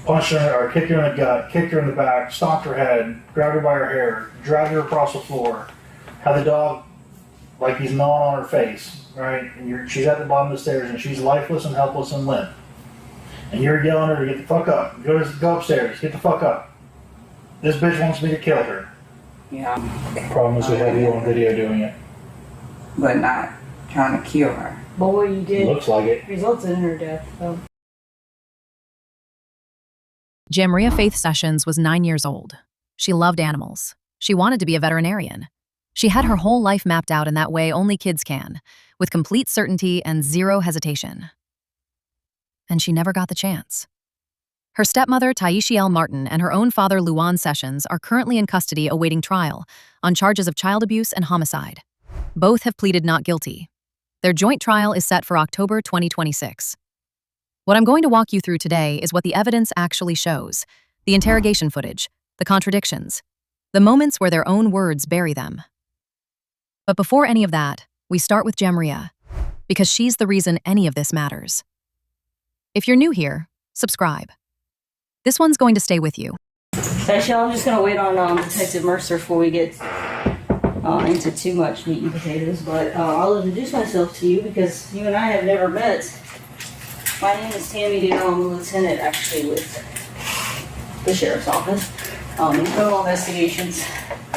punched her or kicked her in the gut, kicked her in the back, stomped her head, grabbed her by her hair, dragged her across the floor, had the dog like he's gnawing on her face, right? And she's at the bottom of the stairs and she's lifeless and helpless and limp. And you're yelling at her to get the fuck up. Go upstairs, get the fuck up. This bitch wants me to kill her. Yeah. The problem is we have you on video doing it. But not trying to kill her. But what you did Looks like it. resulted in her death, so. Jamriia Faith Sessions was 9 years old. She loved animals. She wanted to be a veterinarian. She had her whole life mapped out in that way only kids can, with complete certainty and zero hesitation. And she never got the chance. Her stepmother, Taiishiel Martin, and her own father, Luan Sessions, are currently in custody awaiting trial on charges of child abuse and homicide. Both have pleaded not guilty. Their joint trial is set for October 2026. What I'm going to walk you through today is what the evidence actually shows, the interrogation footage, the contradictions, the moments where their own words bury them. But before any of that, we start with Jamriia, because she's the reason any of this matters. If you're new here, subscribe. This one's going to stay with you. Taiishiel, I'm just going to wait on Detective Mercer before we get into too much meat and potatoes, but I'll introduce myself to you because you and I have never met. My name is Tammy Dale. I'm a lieutenant, actually, with the Sheriff's Office in criminal investigations,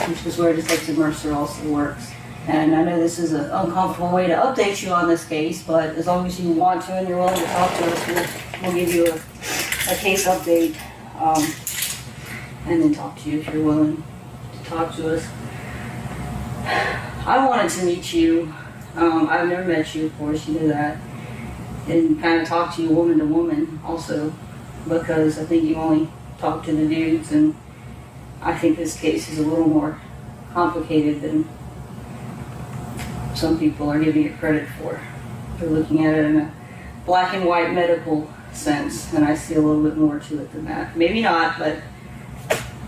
which is where Detective Mercer also works. And I know this is an uncomfortable way to update you on this case, but as long as you want to and you're willing to talk to us, we'll give you a case update and then talk to you if you're willing to talk to us. I wanted to meet you. I've never met you, of course, you know that. And kind of talk to you woman to woman also, because I think you only talk to the dudes, and I think this case is a little more complicated than some people are giving it credit for. They're looking at it in a black and white medical sense, and I see a little bit more to it than that. Maybe not, but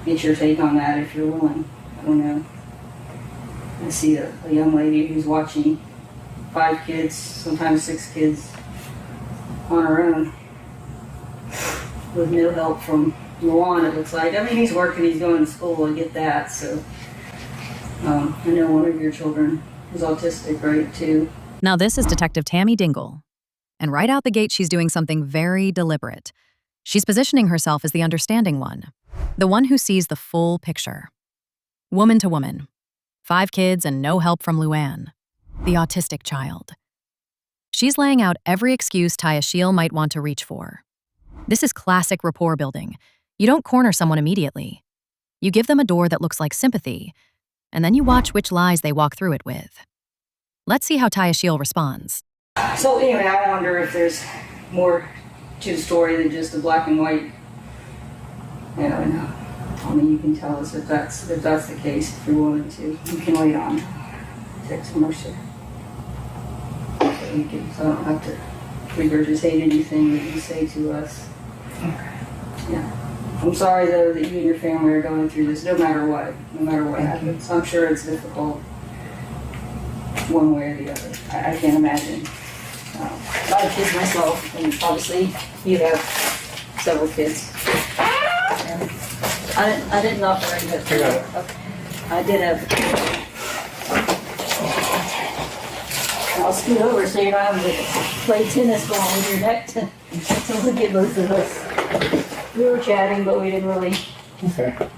get your take on that if you're willing. I don't know. I see a young lady who's watching 5 kids, sometimes 6 kids, on her own, with no help from Luan, it looks like. I mean, he's working, he's going to school, I get that, so. I know one of your children is autistic, right, too. Now this is Detective Tammy Dingle. And right out the gate, she's doing something very deliberate. She's positioning herself as the understanding one, the one who sees the full picture. Woman to woman. 5 kids and no help from Luan, the autistic child. She's laying out every excuse Taiishiel might want to reach for. This is classic rapport building. You don't corner someone immediately. You give them a door that looks like sympathy, and then you watch which lies they walk through it with. Let's see how Taiishiel responds. So anyway, I wonder if there's more to the story than just the black and white. You know, I mean, you can tell us if that's the case, if you're willing to. You can wait on Detective Mercer. So I don't have to regurgitate anything that you say to us. Okay. Yeah. I'm sorry, though, that you and your family are going through this, no matter what happens. I'm sure it's difficult one way or the other. I can't imagine. I have kids myself, and obviously you have several kids. Yeah. I didn't operate that. Okay. I did have. I'll scoot over so you don't have to play tennis ball with your neck to look at both of us. We were chatting, but we didn't really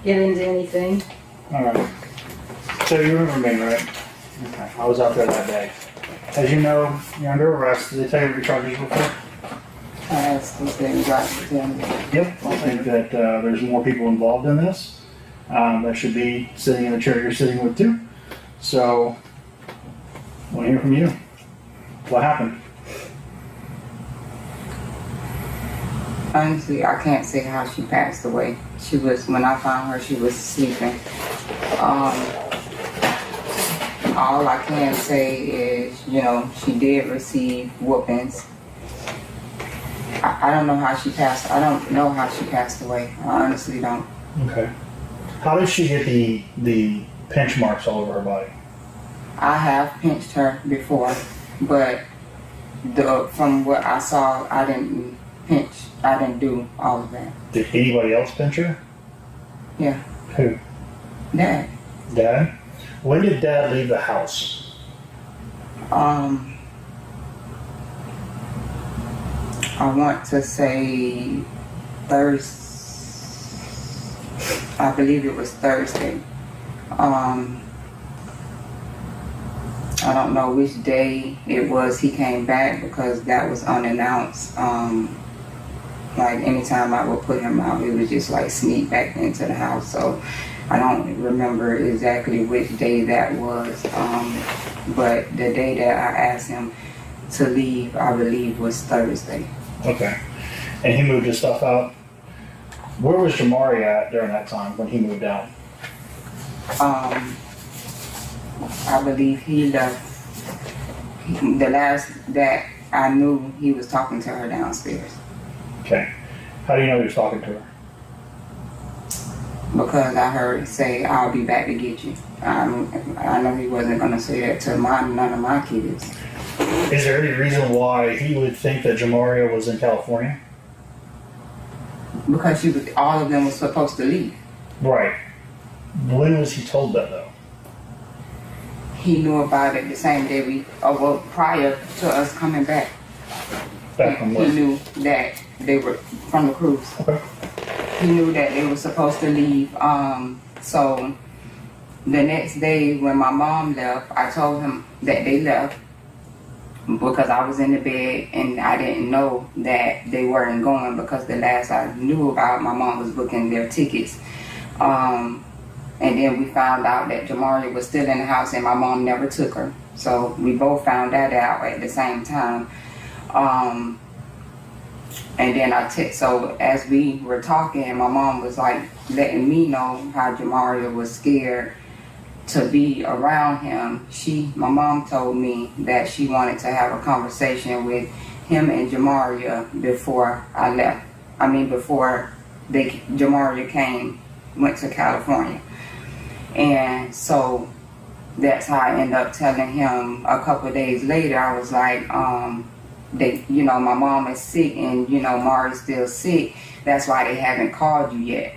get into anything. All right. So you remember me, right? Okay. I was out there that day. As you know, you're under arrest. Did they tell you what your charges were for? That's the thing, right? Yep. I think that there's more people involved in this that should be sitting in the chair you're sitting with too. So, I want to hear from you. What happened? Honestly, I can't say how she passed away. When I found her, she was sleeping. All I can say is, she did receive whoopings. I don't know how she passed. I don't know how she passed away. I honestly don't. Okay. How did she get the pinch marks all over her body? I have pinched her before, but from what I saw, I didn't pinch. I didn't do all of that. Did anybody else pinch her? Yeah. Who? Dad. Dad? When did Dad leave the house? I want to say Thursday. I believe it was Thursday. I don't know which day it was he came back because that was unannounced. Like anytime I would put him out, it was just like sneak back into the house. So I don't remember exactly which day that was. But the day that I asked him to leave, I believe was Thursday. Okay. And he moved his stuff out. Where was Jamriia at during that time when he moved out? I believe he left. The last that I knew, he was talking to her downstairs. Okay. How do you know he was talking to her? Because I heard say, "I'll be back to get you." I know he wasn't going to say that to none of my kids. Is there any reason why he would think that Jamriia was in California? Because all of them were supposed to leave. Right. When was he told that though? He knew about it the same day prior to us coming back. Back from where? He knew that they were from the cruise. Okay. He knew that they were supposed to leave. So the next day when my mom left, I told him that they left because I was in the bed and I didn't know that they weren't going because the last I knew about, my mom was booking their tickets. And then we found out that Jamriia was still in the house and my mom never took her. So we both found that out at the same time. And then so as we were talking, my mom was like letting me know how Jamriia was scared to be around him. My mom told me that she wanted to have a conversation with him and Jamriia before I left. Before Jamriia went to California. And so that's how I ended up telling him a couple of days later. I was like, my mom is sick and, Mari's still sick. That's why they haven't called you yet.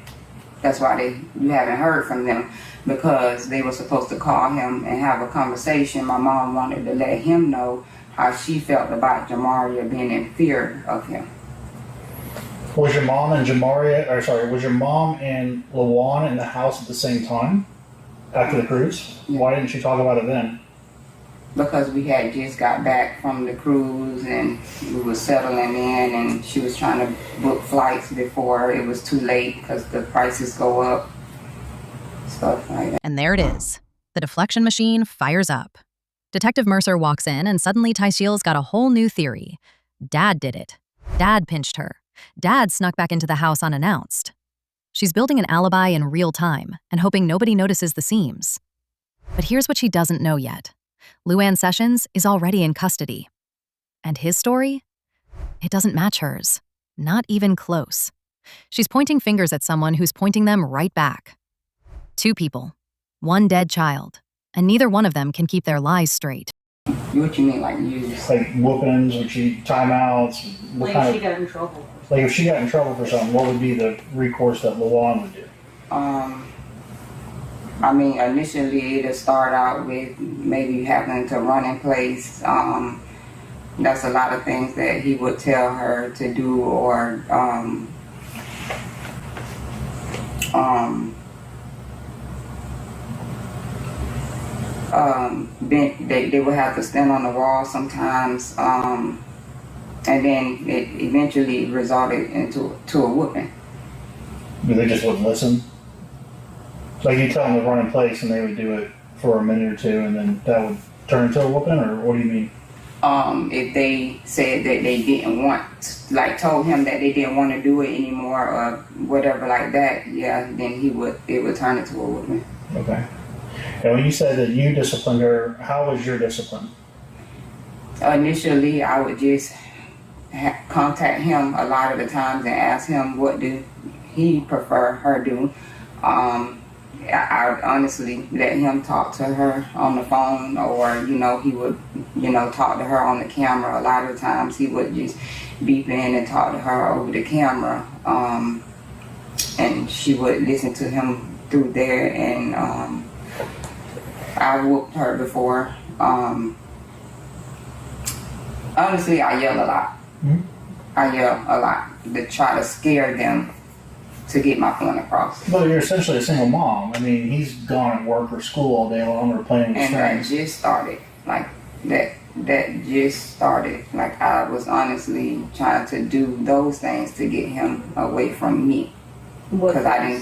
That's why you haven't heard from them, because they were supposed to call him and have a conversation. My mom wanted to let him know how she felt about Jamriia being in fear of him. Was your mom and Luan in the house at the same time after the cruise? Yeah. Why didn't you talk about it then? Because we had just got back from the cruise and we were settling in, and she was trying to book flights before it was too late because the prices go up, stuff like that. And there it is. The deflection machine fires up. Detective Mercer walks in and suddenly Taiishiel's got a whole new theory. Dad did it. Dad pinched her. Dad snuck back into the house unannounced. She's building an alibi in real time and hoping nobody notices the seams. But here's what she doesn't know yet. Luan Sessions is already in custody. And his story? It doesn't match hers. Not even close. She's pointing fingers at someone who's pointing them right back. Two people. One dead child. And neither one of them can keep their lies straight. What you mean, like use? Like whoopings, timeouts? Like she got in trouble. Like if she got in trouble for something, what would be the recourse that Luan would do? Initially it'll start out with maybe having to run in place. That's a lot of things that he would tell her to do, or they would have to stand on the wall sometimes, and then it eventually resulted into a whooping. They just wouldn't listen? Like you tell them to run in place and they would do it for a minute or two and then that would turn into a whooping, or what do you mean? If they said that they didn't told him that they didn't want to do it anymore or whatever like that, yeah, then it would turn into a whooping. Okay. And when you said that you disciplined her, how was your discipline? Initially, I would just contact him a lot of the times and ask him what do he prefer her do. I honestly let him talk to her on the phone, or he would talk to her on the camera. A lot of times he would just beep in and talk to her over the camera, and she would listen to him through there. And I whooped her before. Honestly, I yell a lot. Mm-hmm. I yell a lot to try to scare them to get my point across. Well, you're essentially a single mom. I mean, he's gone at work or school all day long or playing with And that friends. just started. Like, that just started. Like, I was honestly trying to do those things to get him away from me. Because I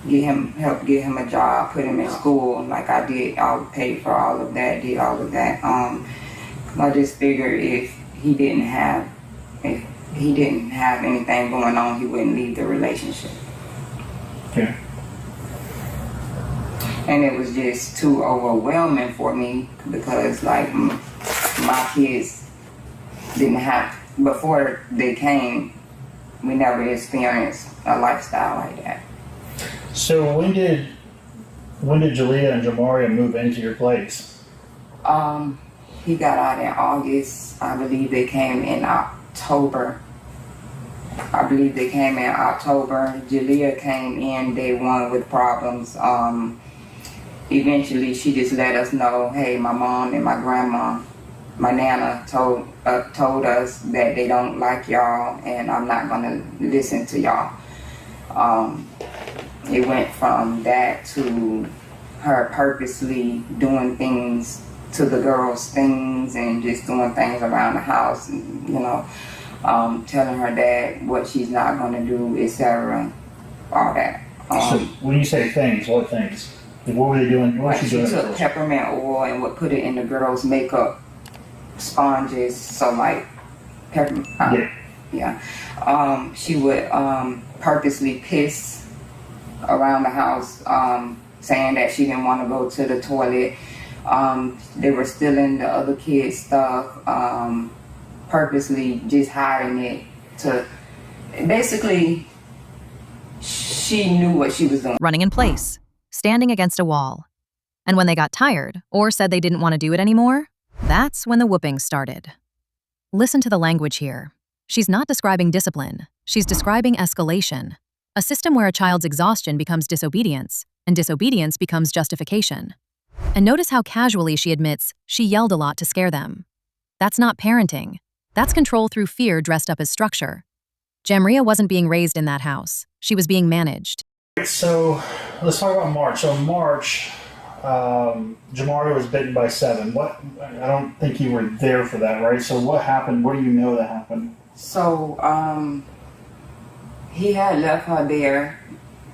didn't help get him a job, put him in school like I did. I paid for all of that, did all of that. I just figured if he didn't have anything going on, he wouldn't leave the relationship. Okay. And it was just too overwhelming for me because, like, my kids didn't have, before they came, we never experienced a lifestyle like that. So when did Jamriia and Jamriia move into your place? He got out in August. I believe they came in October. Jamriia came in day one with problems. Eventually, she just let us know, hey, my mom and my grandma, my nana told us that they don't like y'all, and I'm not gonna listen to y'all. It went from that to her purposely doing things to the girls' things and just doing things around the house, and, telling her dad what she's not going to do, etc. All that. So when you say things, what things? Like, what were they doing? What was she doing? She took peppermint oil and would put it in the girls' makeup sponges. So like peppermint. She would purposely piss around the house, saying that she didn't want to go to the toilet. They were stealing the other kids' stuff, purposely just hiding it to, basically, she knew what she was doing. Running in place, standing against a wall. And when they got tired or said they didn't want to do it anymore, that's when the whooping started. Listen to the language here. She's not describing discipline. She's describing escalation, a system where a child's exhaustion becomes disobedience, and disobedience becomes justification. And notice how casually she admits she yelled a lot to scare them. That's not parenting. That's control through fear dressed up as structure. Jamriia wasn't being raised in that house. She was being managed. So let's talk about March. So March, Jamriia was bitten by 7. I don't think you were there for that, right? So what happened? What do you know that happened? So he had left her there.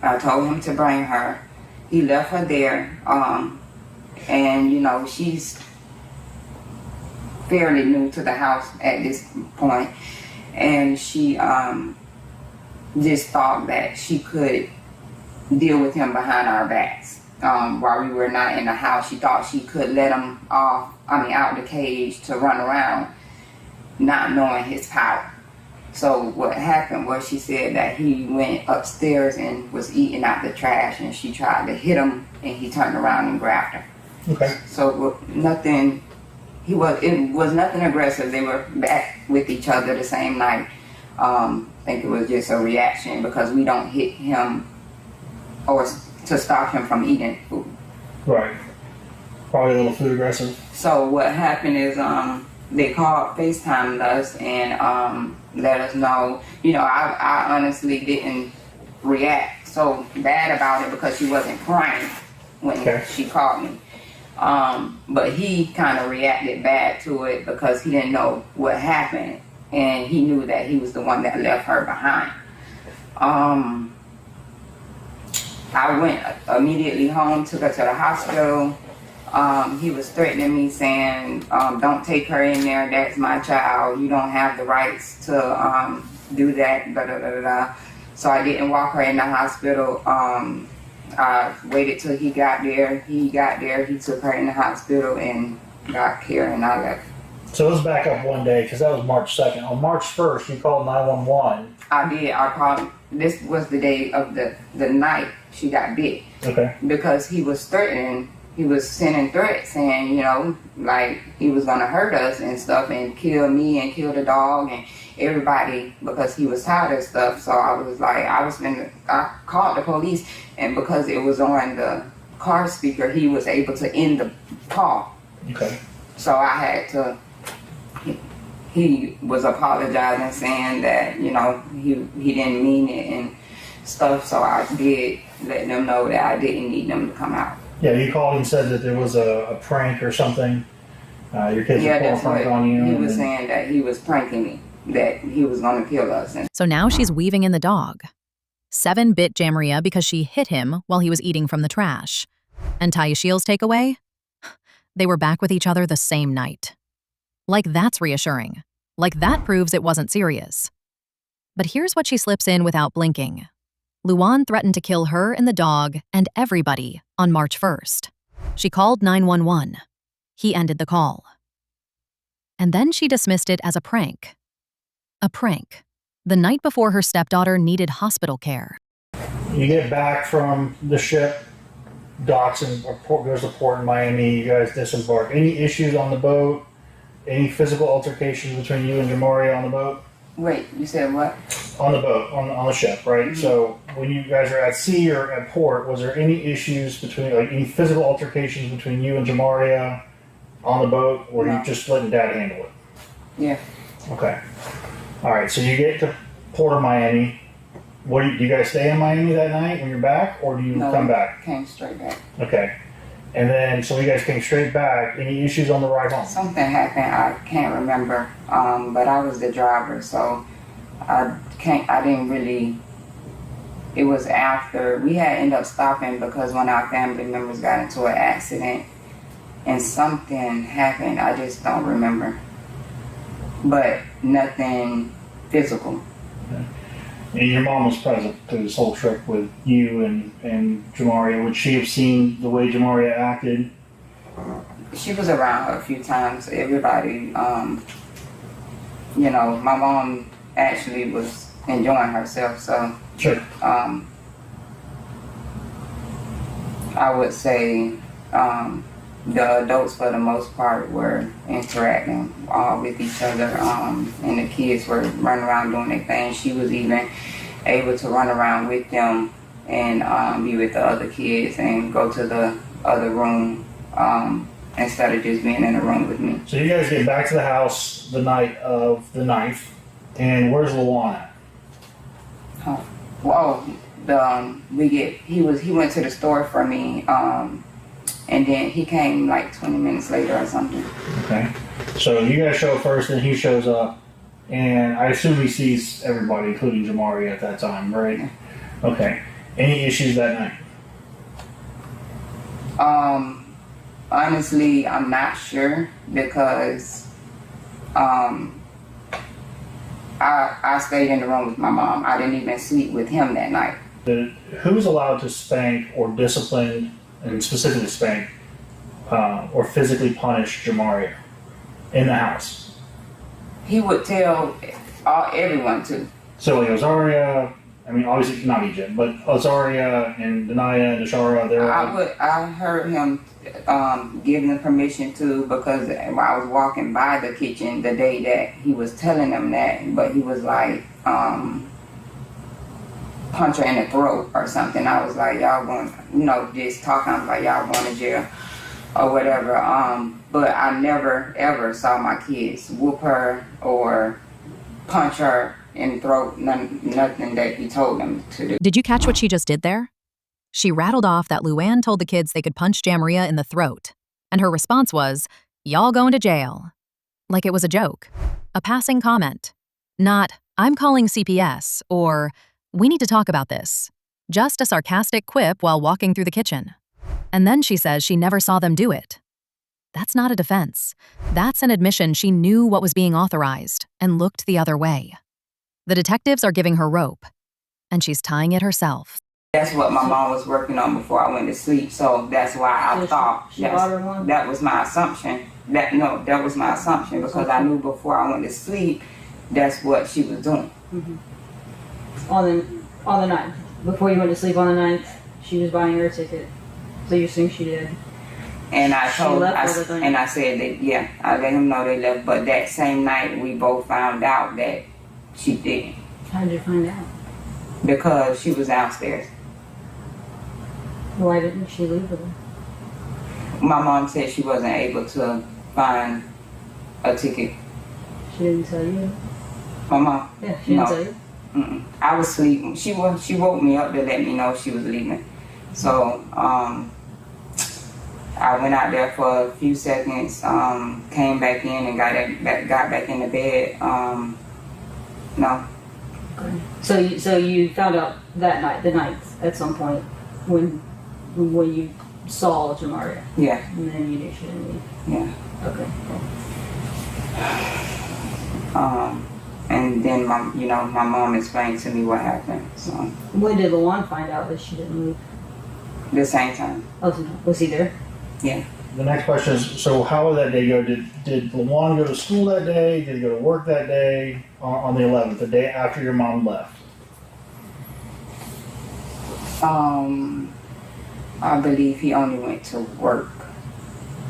I told him to bring her. He left her there. And she's fairly new to the house at this point, and she just thought that she could deal with him behind our backs. While we were not in the house, she thought she could let him out the cage to run around, not knowing his power. So what happened was, she said that he went upstairs and was eating out the trash, and she tried to hit him, and he turned around and grabbed her. Okay. So it was nothing aggressive. They were back with each other the same night. I think it was just a reaction because we don't hit him or to stop him from eating food. Right. Probably a little food aggressive. So what happened is they called, FaceTimed us and let us know. I honestly didn't react so bad about it because she wasn't crying when she called me. But he kind of reacted bad to it because he didn't know what happened, and he knew that he was the one that left her behind. I went immediately home, took her to the hospital. He was threatening me, saying, don't take her in there, that's my child, you don't have the rights to do that, blah, blah, blah, blah. So I didn't walk her in the hospital. I waited till he got there. He took her in the hospital and got care, and I left. So let's back up one day, because that was March 2nd. On March 1st, you called 911. I did. I this was the day of the night she got bit. Okay. Because he was threatening, he was sending threats saying, you know, like he was gonna hurt us and stuff and kill me and kill the dog and everybody because he was tired of stuff. So I was like, I called the police, and because it was on the car speaker, he was able to end the call. Okay. So I had to, he was apologizing, saying that, you know, he didn't mean it and stuff. So I did let them know that I didn't need them to come out. Yeah, you called and said that there was a prank or something. Your kids were pulling a that's prank what on you. he was saying, that he was pranking me, that he was going to kill us. And So now she's weaving in the dog. 7 bit Jamriia because she hit him while he was eating from the trash. And Taiishiel's takeaway? They were back with each other the same night. Like that's reassuring. Like that proves it wasn't serious. But here's what she slips in without blinking. Luan threatened to kill her and the dog and everybody on March 1st. She called 911. He ended the call. And then she dismissed it as a prank. A prank. The night before her stepdaughter needed hospital care. You get back from the ship, docks and goes to port in Miami. You guys disembark. Any issues on the boat? Any physical altercations between you and Jamriia on the boat? wait, you said what? On the boat, on the ship, right? Mm-hmm. So when you guys are at sea or at port, was there any issues between, like any physical altercations between you and Jamriia on the boat, or No. you just letting Dad handle it? Yeah. Okay. All right. So you get to Port of Miami. What do you guys stay in Miami that night when you're back, or do you come back? Came straight back. Okay. And then, so you guys came straight back. Any issues on the ride home? Something happened. I can't remember. But I was the driver, so I didn't really. It was after we had ended up stopping because one of our family members got into an accident, and something happened. I just don't remember. But nothing physical. Okay. And your mom was present through this whole trip with you and Jamriia. Would she have seen the way Jamriia acted? She was around her a few times. Everybody, my mom actually was enjoying herself. So, Sure. I would say the adults, for the most part, were interacting with each other, and the kids were running around doing their thing. She was even able to run around with them and be with the other kids and go to the other room instead of just being in the room with me. So you guys get back to the house the night of the 9th, and where's Luan at? He went to the store for me, and then he came like 20 minutes later or something. Okay. So you guys show up first, and he shows up, and I assume he sees everybody, including Jamriia at that time, right? Yeah. Okay. Any issues that night? Honestly, I'm not sure because I stayed in the room with my mom. I didn't even sleep with him that night. Who's allowed to spank or discipline, and specifically spank, or physically punish Jamriia in the house? He would tell everyone to. So like Azaria, I mean obviously not Egypt, but Azaria and Denaya and Dashara, they're I heard him giving them permission to, because I was walking by the kitchen the day that he was telling them that, but he was like, punch her in the throat or something. I was like, y'all going, just talking. I was like, y'all going to jail or whatever. But I never ever saw my kids whoop her or punch her in the throat. Nothing that he told them to do. Did you catch what she just did there? She rattled off that Luan told the kids they could punch Jamriia in the throat, and her response was, y'all going to jail. Like it was a joke, a passing comment. Not, I'm calling CPS, or we need to talk about this. Just a sarcastic quip while walking through the kitchen. And then she says she never saw them do it. That's not a defense. That's an admission she knew what was being authorized and looked the other way. The detectives are giving her rope, and she's tying it herself. That's what my mom was working on before I went to sleep, so that's why I thought that was my assumption. That was my assumption, because I knew before I went to sleep that's what she was doing. Mm-hmm. Well, then On the 9th. Before you went to sleep on the 9th, she was buying her a ticket. So you assume she did. And I told, left I said that, yeah, I let him know they left. But that same night, we both found out that she didn't. How did you find out? Because she was downstairs. Why didn't she leave with her? My mom said she wasn't able to find a ticket. She didn't tell you? My mom? Yeah, she didn't tell you? Mm-mm. I was sleeping. She woke me up to let me know she was leaving. So, I went out there for a few seconds, came back in and got back in the bed. No. Okay. So you found out that night, the 9th, at some point, when you saw Jamriia. Yeah. And then you knew she didn't leave. Yeah. Okay. And then my mom explained to me what happened. So. When did Luan find out that she didn't leave? The same time. Oh, was he there? Yeah. The next question is, so how did that day go? Did Luan go to school that day? Did he go to work that day on the 11th, the day after your mom left? I believe he only went to work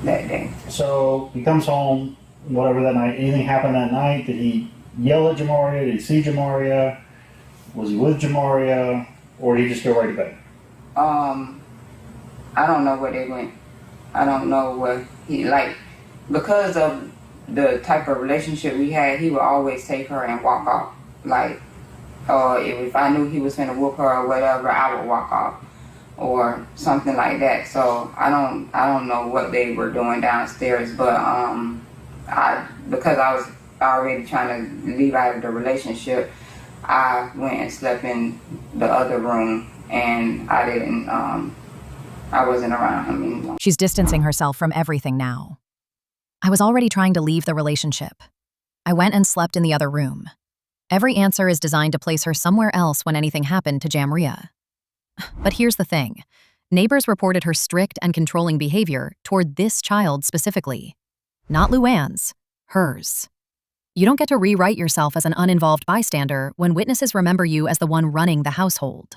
that day. So he comes home, whatever that night. Anything happened that night? Did he yell at Jamriia? Did he see Jamriia? Was he with Jamriia? Or did he just go right to bed? I don't know where they went. I don't know where he, because of the type of relationship we had, he would always take her and walk off. If I knew he was going to whoop her or whatever, I would walk off or something like that. So I don't know what they were doing downstairs, but because I was already trying to leave out of the relationship, I went and slept in the other room, and I wasn't around him anymore. She's distancing herself from everything now. I was already trying to leave the relationship. I went and slept in the other room. Every answer is designed to place her somewhere else when anything happened to Jamriia. But here's the thing. Neighbors reported her strict and controlling behavior toward this child specifically. Not Luan's, hers. You don't get to rewrite yourself as an uninvolved bystander when witnesses remember you as the one running the household.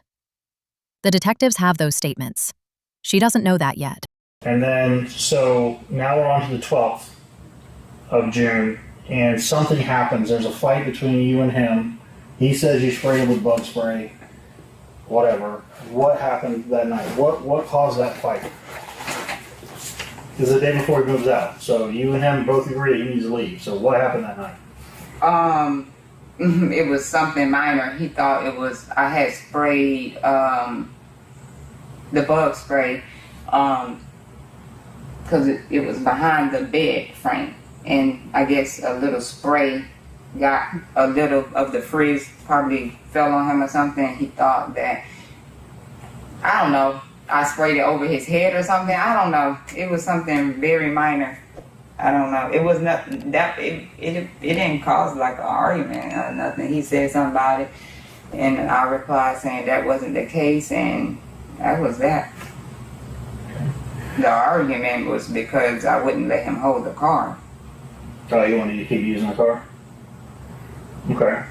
The detectives have those statements. She doesn't know that yet. And then, so now we're on to the 12th of June, and something happens. There's a fight between you and him. He says you sprayed him with bug spray, whatever. What happened that night? What caused that fight? It's the day before he moves out. So you and him both agree he needs to leave. So what happened that night? It was something minor. He thought I had sprayed the bug spray because it was behind the bed frame, and I guess a little spray got a little of the frizz, probably fell on him or something. He thought that, I don't know, I sprayed it over his head or something. I don't know. It was something very minor. I don't know. It was nothing that it didn't cause like an argument or nothing. He said something about it, and I replied saying that wasn't the case, and that was that. The argument was because I wouldn't let him hold the car. Oh, you wanted to keep using the car? Okay.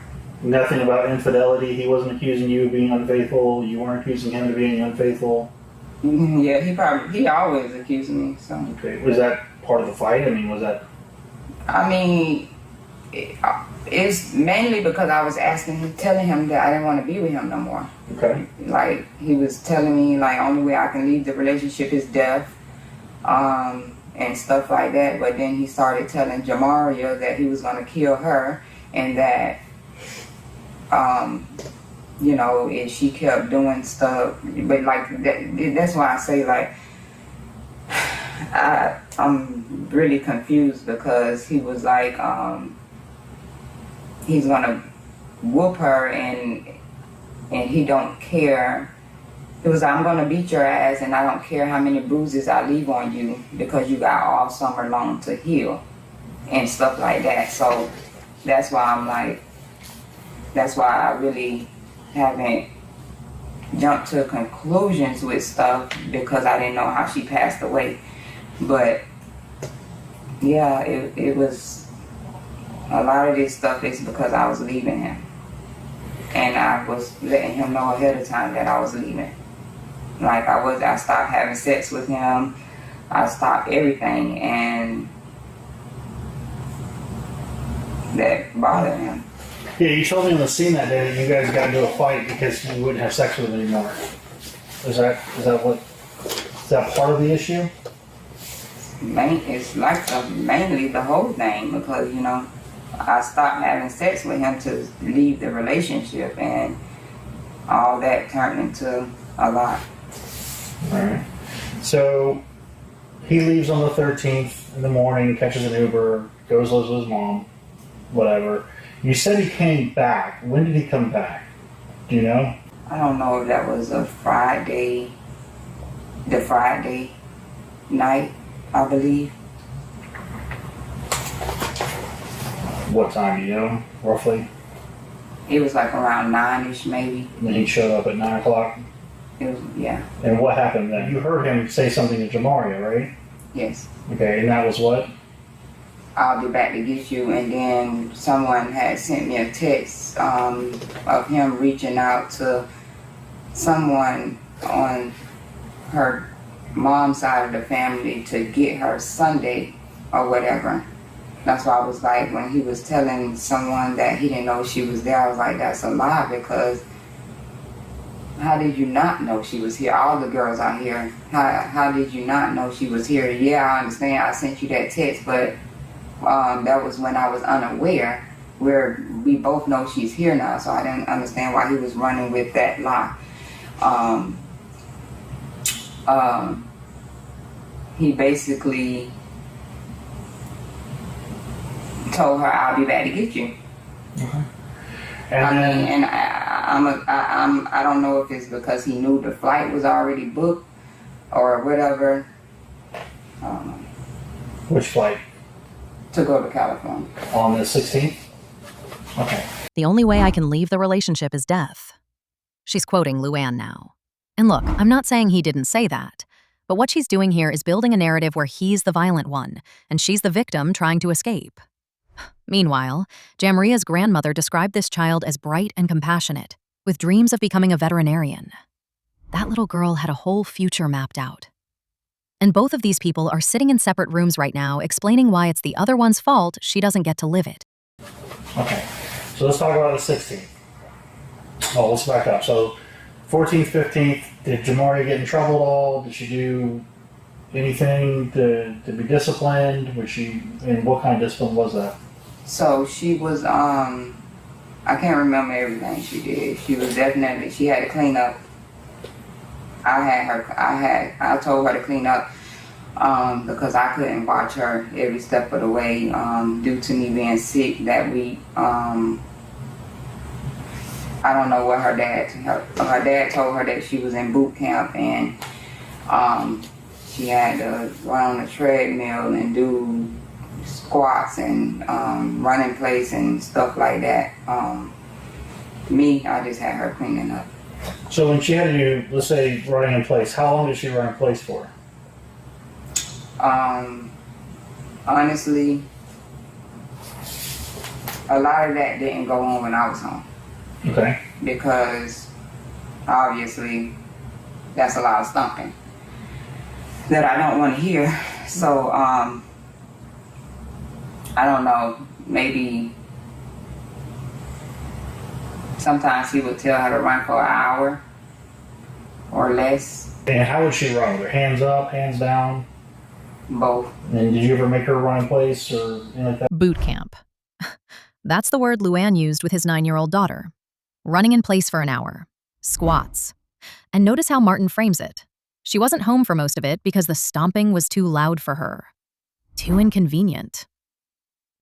Nothing about infidelity. He wasn't accusing you of being unfaithful. You weren't accusing him of being unfaithful. Yeah, he always accused me. So. Okay. Was that part of the fight? I mean, was that? I mean, it's mainly because I was telling him that I didn't want to be with him no more. Okay. Like, he was telling me, like, only way I can leave the relationship is death, and stuff like that. But then he started telling Jamriia that he was going to kill her, and that, if she kept doing stuff, but like, that's why I say, like, I'm really confused, because he was like, he's going to whoop her, and he don't care. It was, I'm going to beat your ass, and I don't care how many bruises I leave on you, because you got all summer long to heal, and stuff like that. So that's why that's why I really haven't jumped to conclusions with stuff, because I didn't know how she passed away. But yeah, it was, a lot of this stuff is because I was leaving him. and I was letting him know ahead of time that I was leaving. Like I stopped having sex with him. I stopped everything, and that bothered him. Yeah, you told me on the scene that day that you guys got into a fight because you wouldn't have sex with him anymore. Is that part of the issue? It's like mainly the whole thing, because I stopped having sex with him to leave the relationship, and all that turned into a lot. All right. So he leaves on the 13th in the morning, catches an Uber, goes lives with his mom, whatever. You said he came back. When did he come back? Do you know? I don't know if that was the Friday night, I believe. What time do you know, roughly? It was like around 9-ish maybe. And then he showed up at 9 o'clock? It was, yeah. And what happened then? You heard him say something to Jamriia, right? Yes. Okay, and that was what? I'll be back to get you. And then someone had sent me a text of him reaching out to someone on her mom's side of the family to get her Sunday or whatever. That's why I was like, when he was telling someone that he didn't know she was there, I was like, that's a lie, because how did you not know she was here? All the girls are here. How did you not know she was here? Yeah, I understand. I sent you that text, but that was when I was unaware, where we both know she's here now, so I didn't understand why he was running with that lie. He basically told her, I'll be back to get you. Okay. And I don't know if it's because he knew the flight was already booked or whatever. which flight? To go to California. On the 16th? Okay. The only way I can leave the relationship is death. She's quoting Luan now. And look, I'm not saying he didn't say that, but what she's doing here is building a narrative where he's the violent one, and she's the victim trying to escape. Meanwhile, Jamria's grandmother described this child as bright and compassionate, with dreams of becoming a veterinarian. That little girl had a whole future mapped out. And both of these people are sitting in separate rooms right now explaining why it's the other one's fault she doesn't get to live it. Okay. So let's talk about the 16th. Oh, let's back up. So 14th, 15th, did Jamriia get in trouble at all? Did she do anything to be disciplined? And what kind of discipline was that? So she was, I can't remember everything she did. She had to clean up. I told her to clean up because I couldn't watch her every step of the way due to me being sick that week. I don't know what her dad told her that she was in boot camp, and she had to run on a treadmill and do squats and run in place and stuff like that. I just had her cleaning up. So when she had to do, let's say, running in place, how long did she run in place for? Honestly, a lot of that didn't go on when I was home. Okay. Because obviously that's a lot of stomping that I don't want to hear. So I don't know, maybe sometimes he would tell her to run for an hour or less. And how would she run? With her hands up, hands down? Both. And did you ever make her run in place or anything like that? Boot camp. That's the word Luan used with his 9-year-old daughter. Running in place for an hour. Squats. And notice how Martin frames it. She wasn't home for most of it because the stomping was too loud for her. Too inconvenient.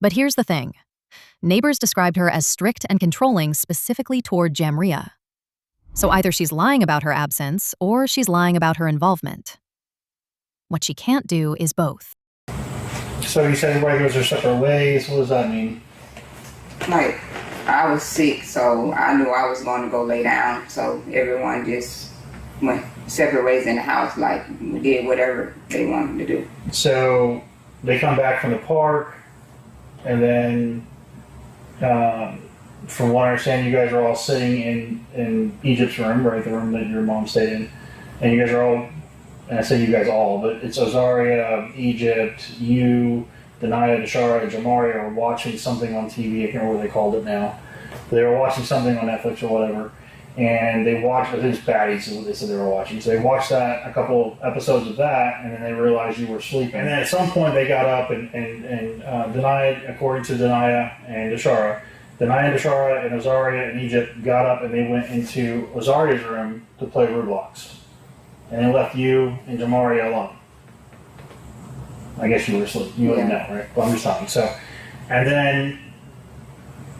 But here's the thing. Neighbors described her as strict and controlling specifically toward Jamriia. So either she's lying about her absence or she's lying about her involvement. What she can't do is both. So you said everybody goes their separate ways. What does that mean? Like, I was sick, so I knew I was going to go lay down. So everyone just went separate ways in the house, like did whatever they wanted to do. So they come back from the park, and then from what I understand, you guys are all sitting in Egypt's room, right? The room that your mom stayed in. And you guys are all, and I say you guys all, but it's Azaria, Egypt, you, Dania, Deshara, and Jamriia are watching something on TV. I can't remember what they called it now. They were watching something on Netflix or whatever. And they watched, I think it's Baddies is what they said they were watching. So they watched that, a couple episodes of that, and then they realized you were sleeping. And then at some point they got up and Dania, according to Dania and Deshara, Dania, Deshara, and Azaria in Egypt got up and they went into Azaria's room to play Roblox. And they left you and Jamriia alone. I guess you were asleep. You wouldn't know, right? Well, I'm just talking. So, and then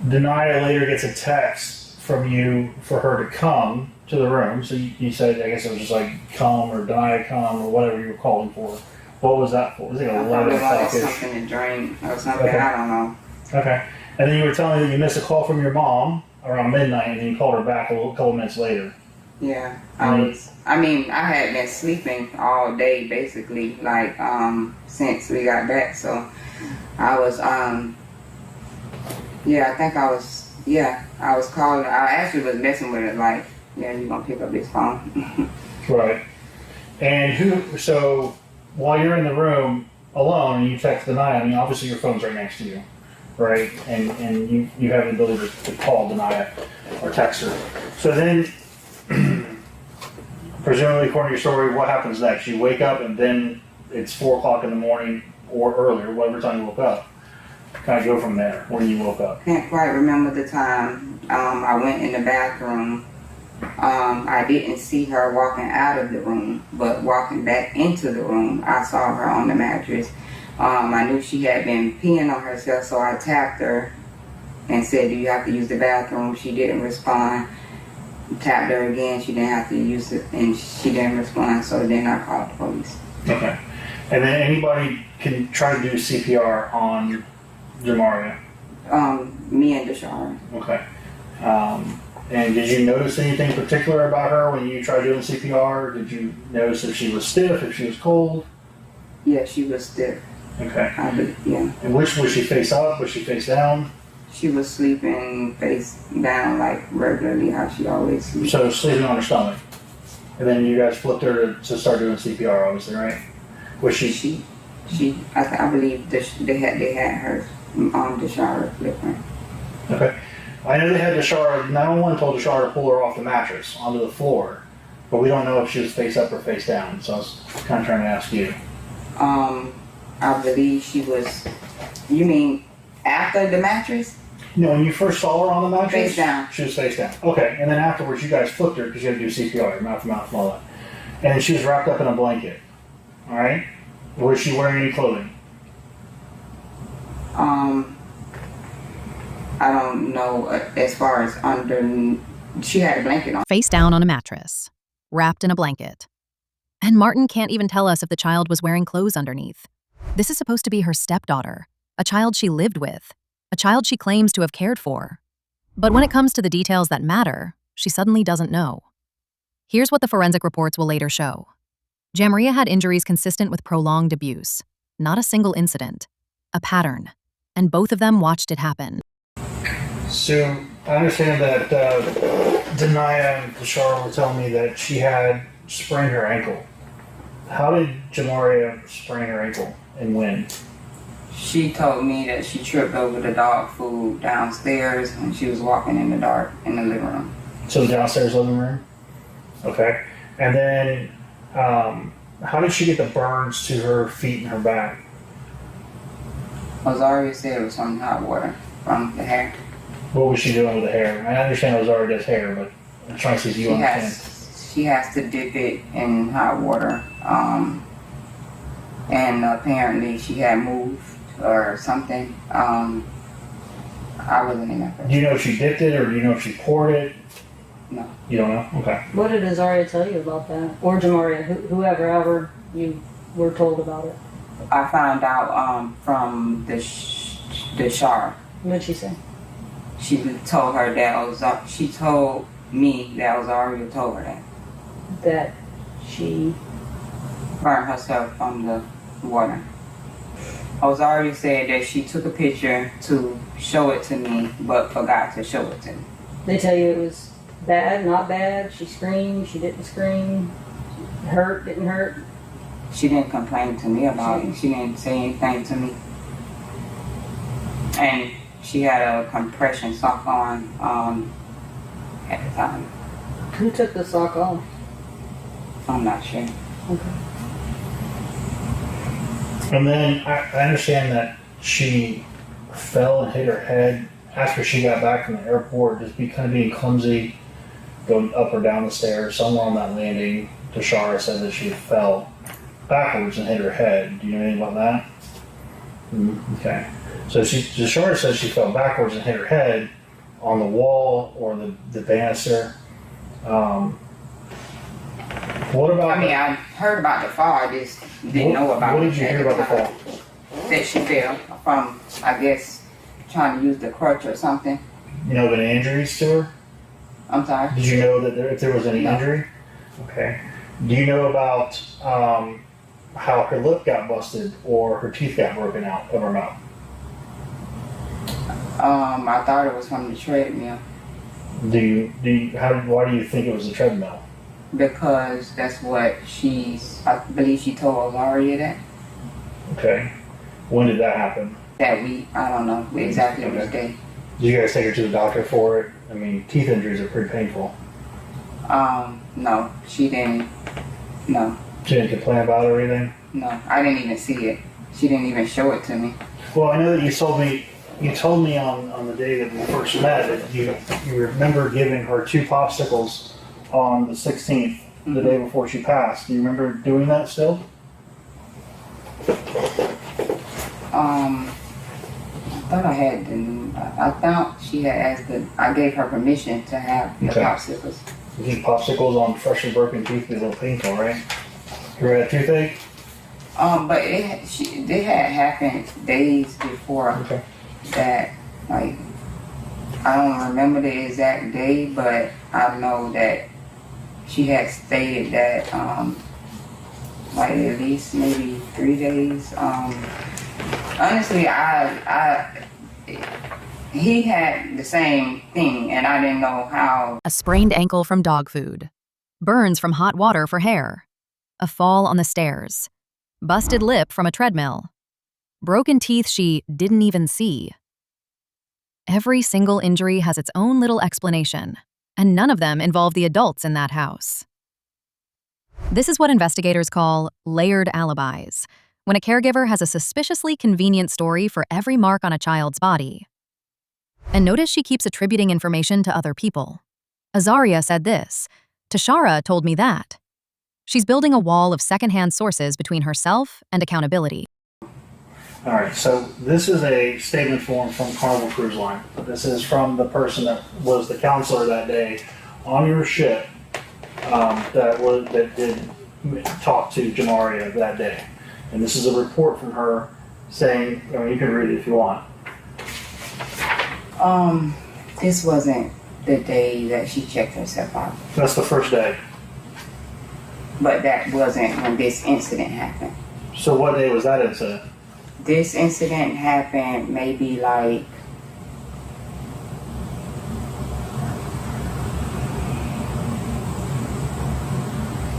Dania later gets a text from you for her to come to the room. So you said, I guess it was just like come or Dania come or whatever you were calling for. What was that for? Was it 11 o'clock? Something to drink or something. Okay. I don't know. Okay. And then you were telling me that you missed a call from your mom around midnight, and then you called her back a couple minutes later. Yeah, I had been sleeping all day basically, like since we got back. So I was I was calling. I actually was messing with it, like, you gonna pick up this phone. Right. And so while you're in the room alone and you text Dania, I mean, obviously your phone's right next to you, right? And you have the ability to call Dania or text her. So then, presumably according to your story, what happens next? You wake up and then it's 4 o'clock in the morning or earlier, whatever time you woke up. Kind of go from there, when you woke up. Can't quite remember the time. I went in the bathroom. I didn't see her walking out of the room, but walking back into the room, I saw her on the mattress. I knew she had been peeing on herself, so I tapped her and said, "Do you have to use the bathroom?" She didn't respond. Tapped her again, she didn't have to use it, and she didn't respond, so then I called the police. Okay. And then anybody can try to do CPR on Jamriia? Me and Deshara. Okay. And did you notice anything particular about her when you tried doing CPR? Did you notice if she was stiff, if she was cold? Yeah, she was stiff. Okay. Yeah. And which was she face up? Was she face down? She was sleeping face down, like regularly how she always sleeps. So sleeping on her stomach. And then you guys flipped her to start doing CPR, obviously, right? Was she? I believe they had her Deshara flip her. Okay. I know they had Deshara. 911 told Deshara to pull her off the mattress onto the floor, but we don't know if she was face up or face down. So I was kind of trying to ask you. I believe she was. You mean after the mattress? No, when you first saw her on the mattress, Face down. She was face down. Okay, and then afterwards, you guys flipped her because you had to do CPR, mouth to mouth, and all that. And she was wrapped up in a blanket. All right. Was she wearing any clothing? I don't know as far as under. She had a blanket on. Face down on a mattress, wrapped in a blanket. And Martin can't even tell us if the child was wearing clothes underneath. This is supposed to be her stepdaughter, a child she lived with, a child she claims to have cared for. But when it comes to the details that matter, she suddenly doesn't know. Here's what the forensic reports will later show. Jamriia had injuries consistent with prolonged abuse, not a single incident, a pattern, and both of them watched it happen. So I understand that Dania and Deshara were telling me that she had sprained her ankle. How did Jamriia sprain her ankle and when? She told me that she tripped over the dog food downstairs and she was walking in the dark in the living room. So the downstairs living room? Okay. And then how did she get the burns to her feet and her back? Azaria said it was from hot water from the hair. What was she doing with the hair? I understand Azaria does hair, but I'm trying to see if you understand. She has to dip it in hot water. And apparently she had moved or something. I wasn't in that. Do you know if she dipped it or do you know if she poured it? No. You don't know? Okay. What did Azaria tell you about that? Or Jamriia, whoever you were told about it? I found out from the Shar. What did she say? She told her that she told me that Azaria told her that. That she burned herself from the water. Ozaria said that she took a picture to show it to me, but forgot to show it to me. They tell you it was bad, not bad. She screamed, she didn't scream. Hurt, didn't hurt. She didn't complain to me about it. She didn't say anything to me. And she had a compression sock on at the time. Who took the sock off? I'm not sure. Okay. And then I understand that she fell and hit her head after she got back from the airport, just kind of being clumsy, going up or down the stairs. Somewhere on that landing, Tashara said that she fell backwards and hit her head. Do you know anything about that? Okay. So Tashara says she fell backwards and hit her head on the wall or the banister. What about? I mean, I heard about the fall. I just didn't know about it. What did you hear about the fall? That she fell from, I guess, trying to use the crutch or something. You know of any injuries to her? I'm sorry? Did you know that if there was any No. injury? Okay. Do you know about how her lip got busted or her teeth got broken out of her mouth? I thought it was from the treadmill Why do you think it was the treadmill? because that's what I believe she told Alaria that. Okay. When did that happen? That week, I don't know exactly which day. Did you guys take her to the doctor for it? I mean, teeth injuries are pretty painful. No, she didn't. No, She didn't complain about it or anything? no, I didn't even see it. She didn't even show it to me. Well, I know that you told me on the day that we first met that you remember giving her 2 popsicles on the 16th, the day before she passed. Do you remember doing that still? I thought I had I thought she had asked I gave her permission to have the Okay. popsicles. These popsicles on freshly broken teeth be a little painful, right? You ever had a toothache? But they had happened days before Okay. that. Like, I don't remember the exact day, but I know that she had stated that like at least maybe 3 days. Honestly, he had the same thing, and I didn't know how. A sprained ankle from dog food, burns from hot water for hair, a fall on the stairs, busted lip from a treadmill, broken teeth she didn't even see. Every single injury has its own little explanation, and none of them involve the adults in that house. This is what investigators call layered alibis, when a caregiver has a suspiciously convenient story for every mark on a child's body. And notice she keeps attributing information to other people. Azaria said this. Tashara told me that. She's building a wall of secondhand sources between herself and accountability. All right, so this is a statement form from Carnival Cruise Line. This is from the person that was the counselor that day on your ship that did talk to Jamriia that day. And this is a report from her saying, I mean, you can read it if you want. This wasn't the day that she checked herself out, That's the first day. but that wasn't when this incident happened. So what day was that incident? This incident happened maybe like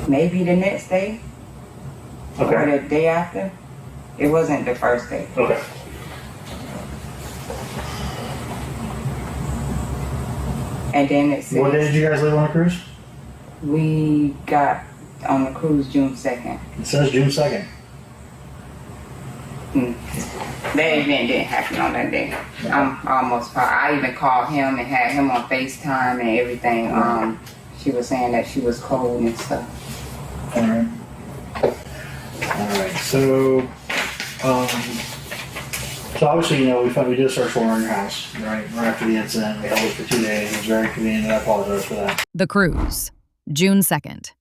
maybe the next day or Okay. the day after. It wasn't the first day. Okay. And then it What day says did you guys leave on the cruise? we got on the cruise June 2nd. It says June 2nd. That event didn't happen on that day. I'm almost positive. I even called him and had him on FaceTime and everything. She was saying that she was cold and stuff. All right. So obviously, you know, we did a search warrant in your house, right? Right after the incident, we held it for 2 days. It was very convenient, and I apologize for that. The cruise, June 2nd.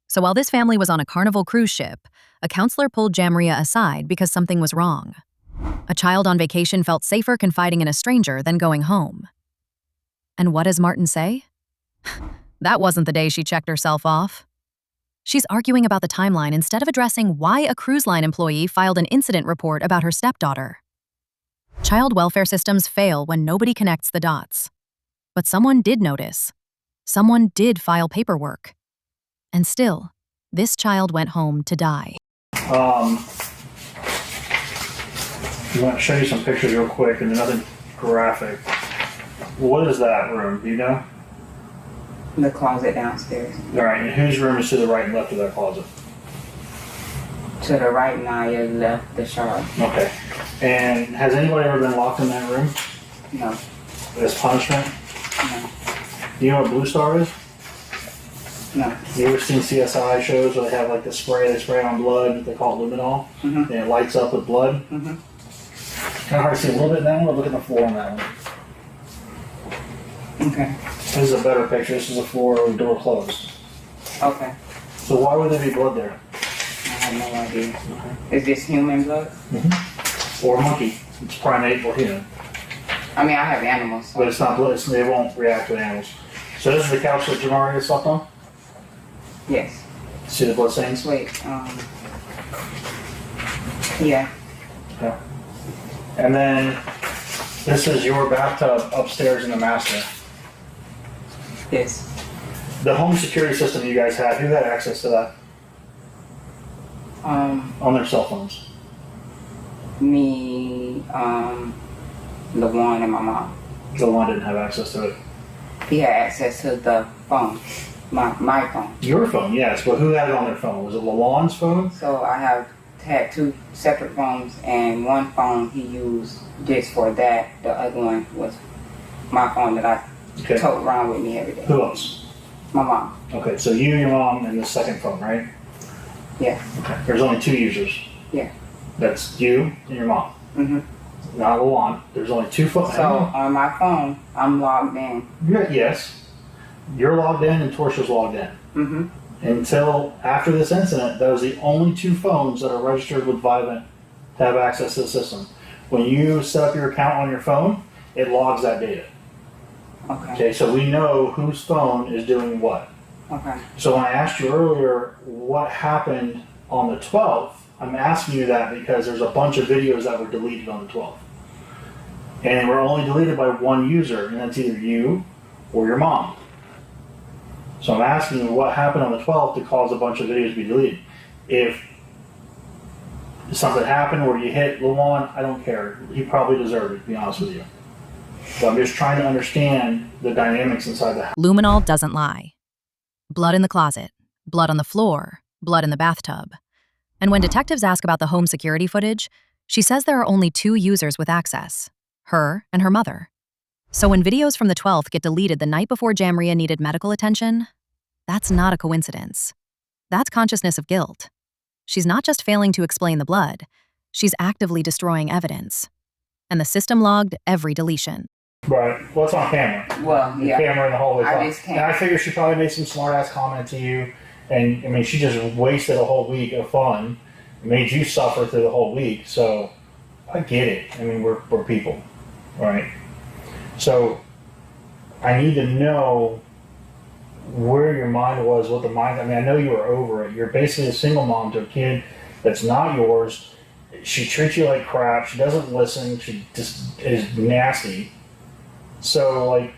So while this family was on a Carnival cruise ship, a counselor pulled Jamriia aside because something was wrong. A child on vacation felt safer confiding in a stranger than going home. And what does Martin say? That wasn't the day she checked herself off. She's arguing about the timeline instead of addressing why a cruise line employee filed an incident report about her stepdaughter. Child welfare systems fail when nobody connects the dots. But someone did notice. Someone did file paperwork. And still, this child went home to die. I want to show you some pictures real quick, and nothing graphic. What is that room? Do you know? The closet downstairs. All right, and whose room is to the right and left of that closet? To the right, Naya, left the shower. Okay. And has anybody ever been locked in that room No, as punishment? no, Do you know what Blue Star is? no. You ever seen CSI shows where they have like the spray, they spray on blood, they call it luminol, and it lights up with blood? Kind of hard to see a little bit in that one, but look at the floor on that one. Okay, This is a better picture. This is a floor with the door closed. okay. So why would there be blood there? I have no idea. Is this human blood? Or monkey. It's primate or human. I mean, I have animals. But it's not blood. They won't react to animals. So this is the couch that Jamriia slept on? Yes. See the blood stains? Wait, yeah. Yeah. And then this is your bathtub upstairs in the master. Yes. The home security system you guys had, who had access to that on their cell phones? Me, Luan and my mom. The one didn't have access to it. He had access to the phone, my phone. Your phone, yes, but who had it on their phone? Was it Luan's phone? So I had two separate phones, and one phone he used just for that. The other one was my phone that I tote around with me every day. Who else? My mom. Okay, so you, your mom, and the second phone, right? Yeah. Okay. There's only 2 users. Yeah. That's you and your mom. Not Luan. There's only 2 phones. So on my phone, I'm logged in. Yes. You're logged in and Tortia's logged in. Until after this incident, those are the only 2 phones that are registered with Vivint to have access to the system. When you set up your account on your phone, it logs that data. Okay, so we know whose phone is doing what. Okay. So when I asked you earlier what happened on the 12th, I'm asking you that because there's a bunch of videos that were deleted on the 12th. And they were only deleted by one user, and that's either you or your mom. So I'm asking you what happened on the 12th to cause a bunch of videos to be deleted. If something happened where you hit Luan, I don't care. He probably deserved it, to be honest with you. So I'm just trying to understand the dynamics inside the house. Luminol doesn't lie. Blood in the closet, blood on the floor, blood in the bathtub. And when detectives ask about the home security footage, she says there are only 2 users with access, her and her mother. So when videos from the 12th get deleted the night before Jamriia needed medical attention, that's not a coincidence. That's consciousness of guilt. She's not just failing to explain the blood, she's actively destroying evidence. And the system logged every deletion. Right. Well, it's on camera. Well, The yeah. camera in the hallway. I just can't. And I figure she probably made some smart-ass comment to you. And, I mean, she just wasted a whole week of fun. Made you suffer through the whole week. So, I get it. I mean, we're people. Right? So, I need to know where your mind was, what the mind... I mean, I know you were over it. You're basically a single mom to a kid that's not yours. She treats you like crap. She doesn't listen. She just is nasty. So, like,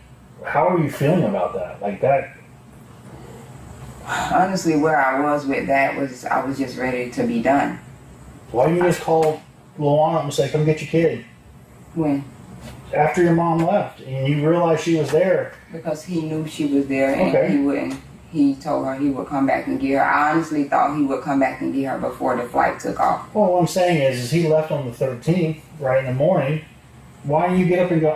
how are you feeling about that? Like, that... Honestly, where I was with that was I was just ready to be done. Why didn't you just call Luan up and say, come get your kid? When? After your mom left and you realized she was there. Because he knew she was there and he wouldn't. He told her he would come back and get her. I honestly thought he would come back and get her before the flight took off. Well, what I'm saying is he left on the 13th, right in the morning. Why don't you get up and go,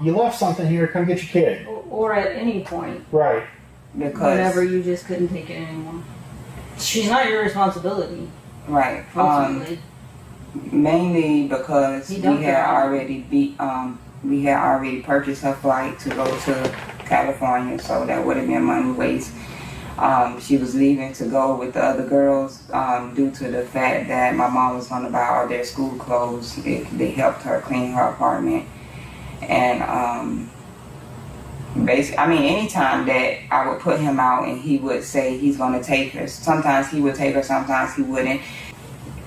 you left something here, come get your kid? Or at any point. Right. Because whenever you just couldn't take it anymore. She's not your responsibility. Right. Ultimately. Mainly because we had already purchased her flight to go to California, so that would have been money waste. She was leaving to go with the other girls due to the fact that my mom was going to buy all their school clothes. They helped her clean her apartment. And basically, I mean, anytime that I would put him out and he would say he's going to take her, sometimes he would take her, sometimes he wouldn't.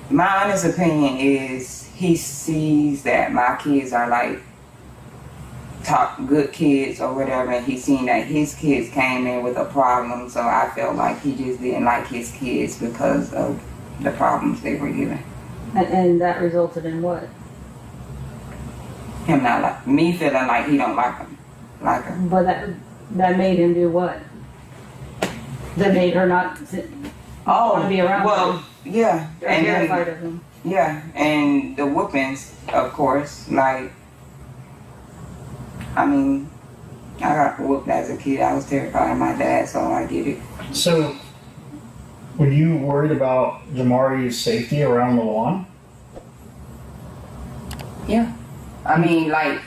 My honest opinion is he sees that my kids are like top good kids or whatever, and he seen that his kids came in with a problem, so I felt like he just didn't like his kids because of the problems they were given. And that resulted in what? Him not like me feeling like he don't like him, like her. But that made him do what? That made her not want to be around him. Yeah, They're and terrified of him. yeah, and the whoopings, of course. Like, I mean, I got whooped as a kid. I was terrified of my dad, so I get it. So, were you worried about Jamria's safety around Luan? Yeah, I mean, like.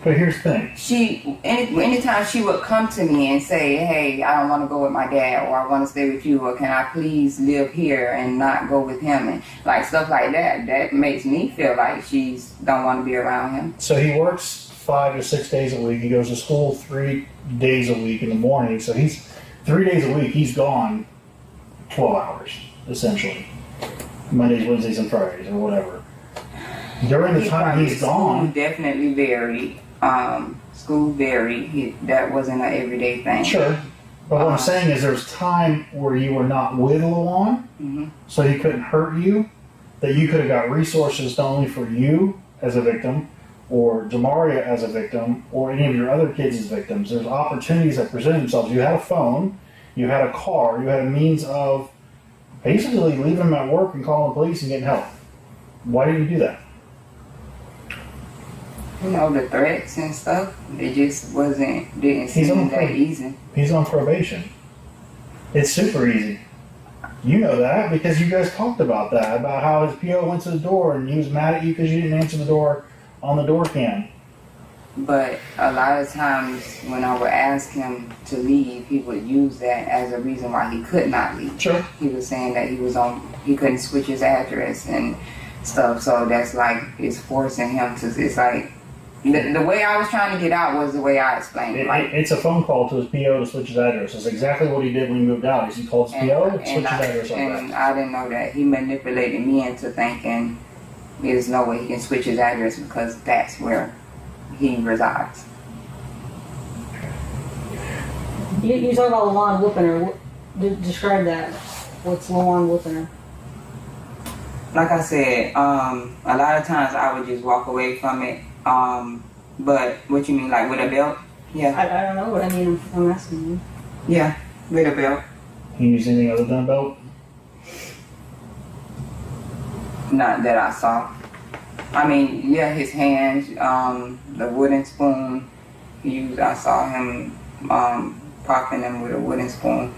But here's the thing. Anytime she would come to me and say, hey, I don't want to go with my dad, or I want to stay with you, or can I please live here and not go with him, and like stuff like that, that makes me feel like she's don't want to be around him. So he works 5 to 6 days a week. He goes to school 3 days a week in the morning. So he's 3 days a week. He's gone 12 hours, essentially. Mondays, Wednesdays, and Fridays, or whatever. During the time he's gone, School definitely varied. School varied. That wasn't an everyday thing. Sure. But what I'm saying is there's time where you were not with Luan, so he couldn't hurt you, that you could have got resources not only for you as a victim, or Jamriia as a victim, or any of your other kids as victims. There's opportunities that present themselves. You had a phone, you had a car, you had a means of basically leaving them at work and calling the police and getting help. Why did you do that? You know, the threats and stuff, it just didn't seem that easy. He's on probation. It's super easy. You know that because you guys talked about that, about how his PO went to the door and he was mad at you because you didn't answer the door on the door cam. But a lot of times when I would ask him to leave, he would use that as a reason why he could not leave. Sure. He was saying that he couldn't switch his address and stuff, so that's like, it's forcing him to, it's like, the way I was trying to get out was the way I explained it. Like, It's a phone call to his PO to switch his address. It's exactly what he did when he moved out. Is he called his PO and switched his address on and that. I didn't know that. He manipulated me into thinking there's no way he can switch his address because that's where he resides. You talk about Luan whooping her. Describe that. What's Luan whooping her? Like I said, a lot of times I would just walk away from it. But what you mean, like with a belt? Yeah. I don't know what I mean. I'm asking you. Yeah, with a belt. Can you use anything other than a belt? Not that I saw. I mean, yeah, his hands, the wooden spoon he used, I saw him popping them with a wooden spoon.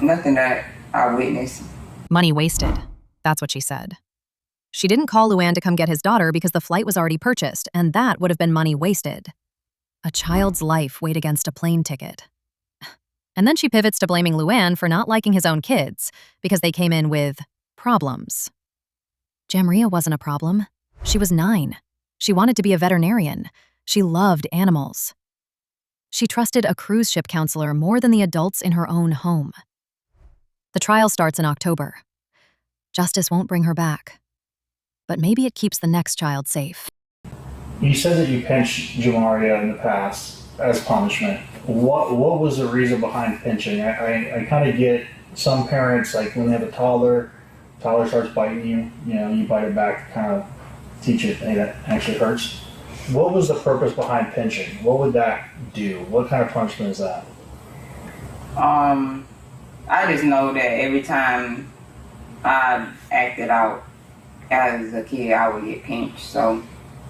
Nothing that I witnessed. Money wasted. That's what she said. She didn't call Luan to come get his daughter because the flight was already purchased, and that would have been money wasted. A child's life weighed against a plane ticket. And then she pivots to blaming Luan for not liking his own kids because they came in with problems. Jamriia wasn't a problem. She was 9. She wanted to be a veterinarian. She loved animals. She trusted a cruise ship counselor more than the adults in her own home. The trial starts in October. Justice won't bring her back. But maybe it keeps the next child safe. You said that you pinched Jamriia in the past as punishment. What was the reason behind pinching? I kind of get some parents, like when they have a toddler starts biting you, you bite it back to kind of teach it, hey, that actually hurts. What was the purpose behind pinching? What would that do? What kind of punishment is that? I just know that every time I acted out as a kid, I would get pinched. So,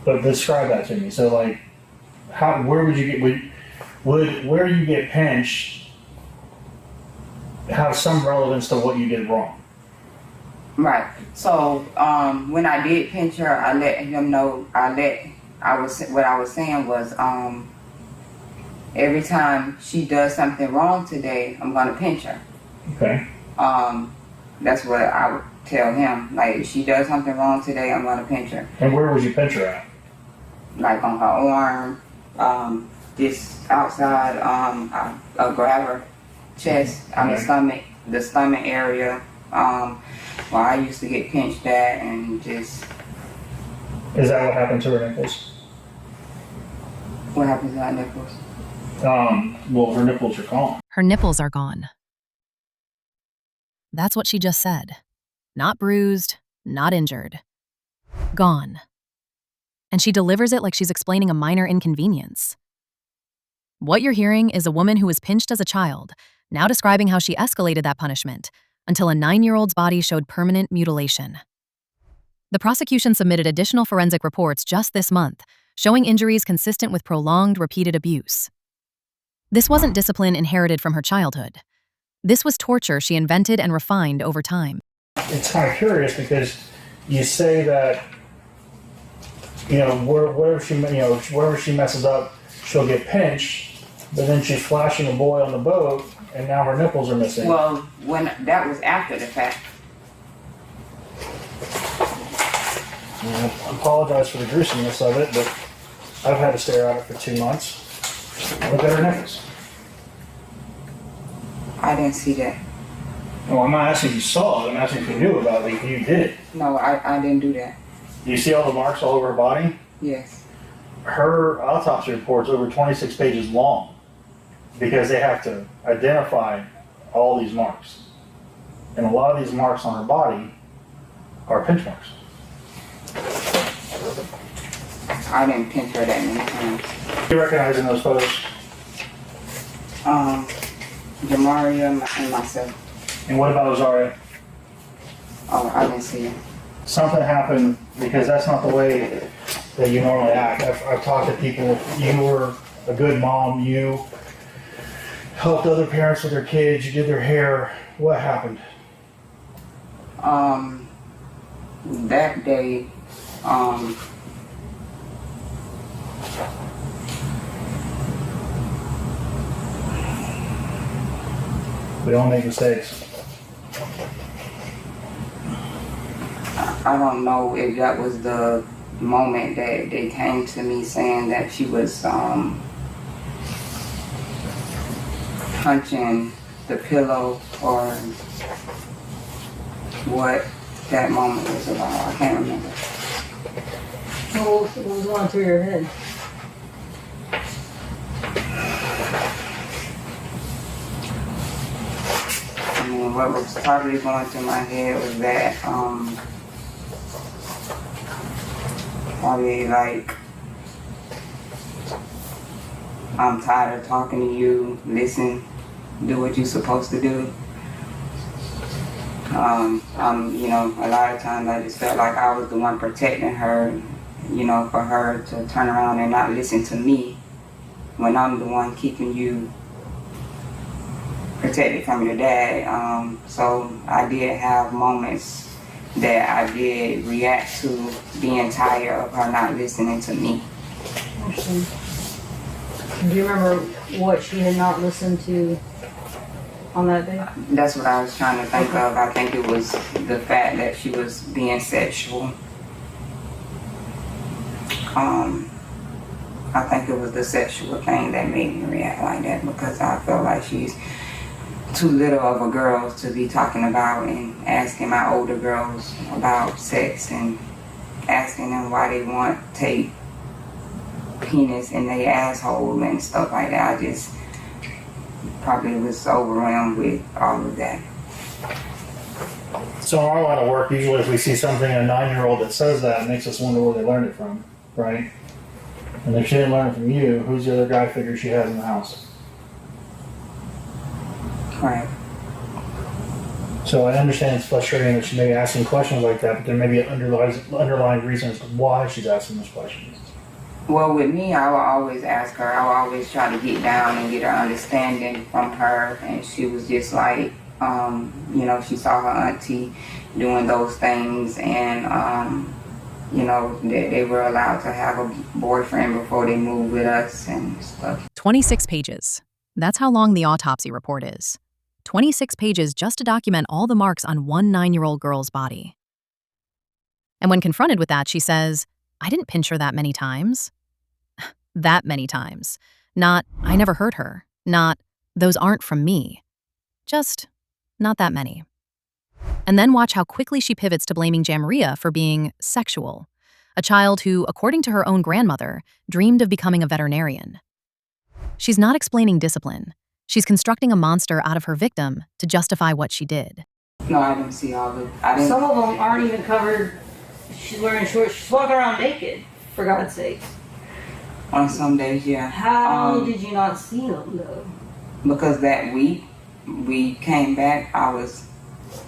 but describe that to me. So, like, where would you get where you get pinched have some relevance to what you did wrong? Right. So, when I did pinch her, I let him know. What I was saying was, every time she does something wrong today, I'm gonna pinch her. Okay. That's what I would tell him. Like, if she does something wrong today, I'm gonna pinch her. And where would you pinch her at? like on her arm, this outside, grab her chest, the stomach area, where I used to get pinched at, and just. Is that what happened to her nipples? What happened to her nipples? Well, her nipples are gone. Her nipples are gone. That's what she just said. Not bruised, not injured. Gone. And she delivers it like she's explaining a minor inconvenience. What you're hearing is a woman who was pinched as a child, now describing how she escalated that punishment until a 9-year-old's body showed permanent mutilation. The prosecution submitted additional forensic reports just this month, showing injuries consistent with prolonged, repeated abuse. This wasn't discipline inherited from her childhood. This was torture she invented and refined over time. It's kind of curious because you say that, wherever she messes up, she'll get pinched, but then she's flashing a boy on the boat, and now her nipples are missing. Well, when that was after the fact. I apologize for the gruesomeness of it, but I've had to stare at it for 2 months. Look at her nipples. I didn't see that. No, I'm not asking if you saw it. I'm asking if you knew about it. If you did. No, I didn't do that. Do you see all the marks all over her body? Yes. Her autopsy report's over 26 pages long because they have to identify all these marks. And a lot of these marks on her body are pinch marks. I didn't pinch her that many times. You recognize in those photos? Jamriia and myself. And what about Azaria? Oh, I didn't see it. Something happened because that's not the way that you normally act. I've talked to people. You were a good mom. You helped other parents with their kids. You did their hair. What happened? That day, We don't make mistakes. I don't know if that was the moment that they came to me saying that she was punching the pillow, or what that moment was about. I can't remember. What was going through your head? I mean, what was probably going through my head was that probably like, I'm tired of talking to you. Listen, do what you're supposed to do. A lot of times I just felt like I was the one protecting her, for her to turn around and not listen to me when I'm the one keeping you protected from your dad. So I did have moments that I did react to being tired of her not listening to me. Interesting. Do you remember what she had not listened to on that day? That's what I was trying to think of. I think it was the fact that she was being sexual. I think it was the sexual thing that made me react like that, because I felt like she's too little of a girl to be talking about and asking my older girls about sex and asking them why they want to take penis in their asshole and stuff like that. I just probably was overwhelmed with all of that. So in our line of work, usually if we see something in a 9-year-old that says that, it makes us wonder where they learned it from, right? And if she didn't learn it from you, who's the other guy figure she has in the house? Right. So I understand it's frustrating that she may be asking questions like that, but there may be an underlying reason as to why she's asking those questions. Well, with me, I will always ask her. I will always try to get down and get her understanding from her. And she was just like, she saw her auntie doing those things, and, they were allowed to have a boyfriend before they moved with us and stuff. 26 pages. That's how long the autopsy report is. 26 pages just to document all the marks on one 9-year-old girl's body. And when confronted with that, she says, I didn't pinch her that many times. That many times. Not, I never hurt her. Not, those aren't from me. Just, not that many. And then watch how quickly she pivots to blaming Jamriia for being sexual, a child who, according to her own grandmother, dreamed of becoming a veterinarian. She's not explaining discipline. She's constructing a monster out of her victim to justify what she did. No, I didn't see all of it. Some of them aren't even covered. She's wearing shorts. She's walking around naked, for God's sakes. On some days, yeah. How did you not see them, though? Because that week, we came back, I was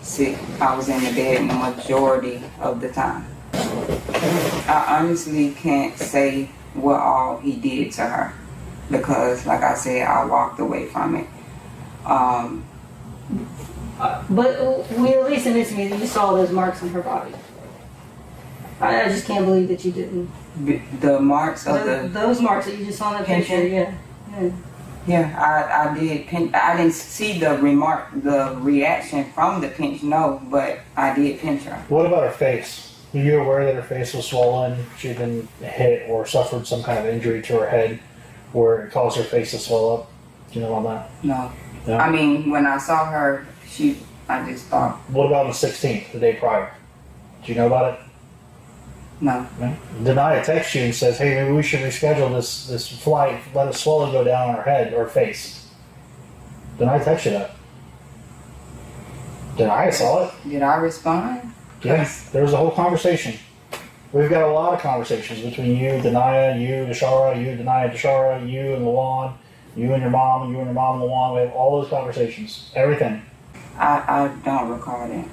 sick. I was in the bed the majority of the time. I honestly can't say what all he did to her. Because, like I said, I walked away from it. But we at least admit to me that you saw those marks on her body. I just can't believe that you didn't. The marks of those marks that you just saw in that picture, yeah. Yeah, I did. I didn't see the reaction from the pinch, no, but I did pinch her. What about her face? Were you aware that her face was swollen? She'd been hit or suffered some kind of injury to her head where it caused her face to swell up? Do you know about that? No. No? I mean, when I saw her, I just thought. What about on the 16th, the day prior? Do you know about it? No. Denaya texts you and says, hey, maybe we should reschedule this flight, let a swelling go down on her head or face. Denaya texts you that. Denaya saw it. Did I respond? Yes. There was a whole conversation. We've got a lot of conversations between you, Denaya, you, Deshara, you, Denaya, Deshara, you and Luan, you and your mom, and you and your mom and Luan. We have all those conversations. Everything. I don't recall that.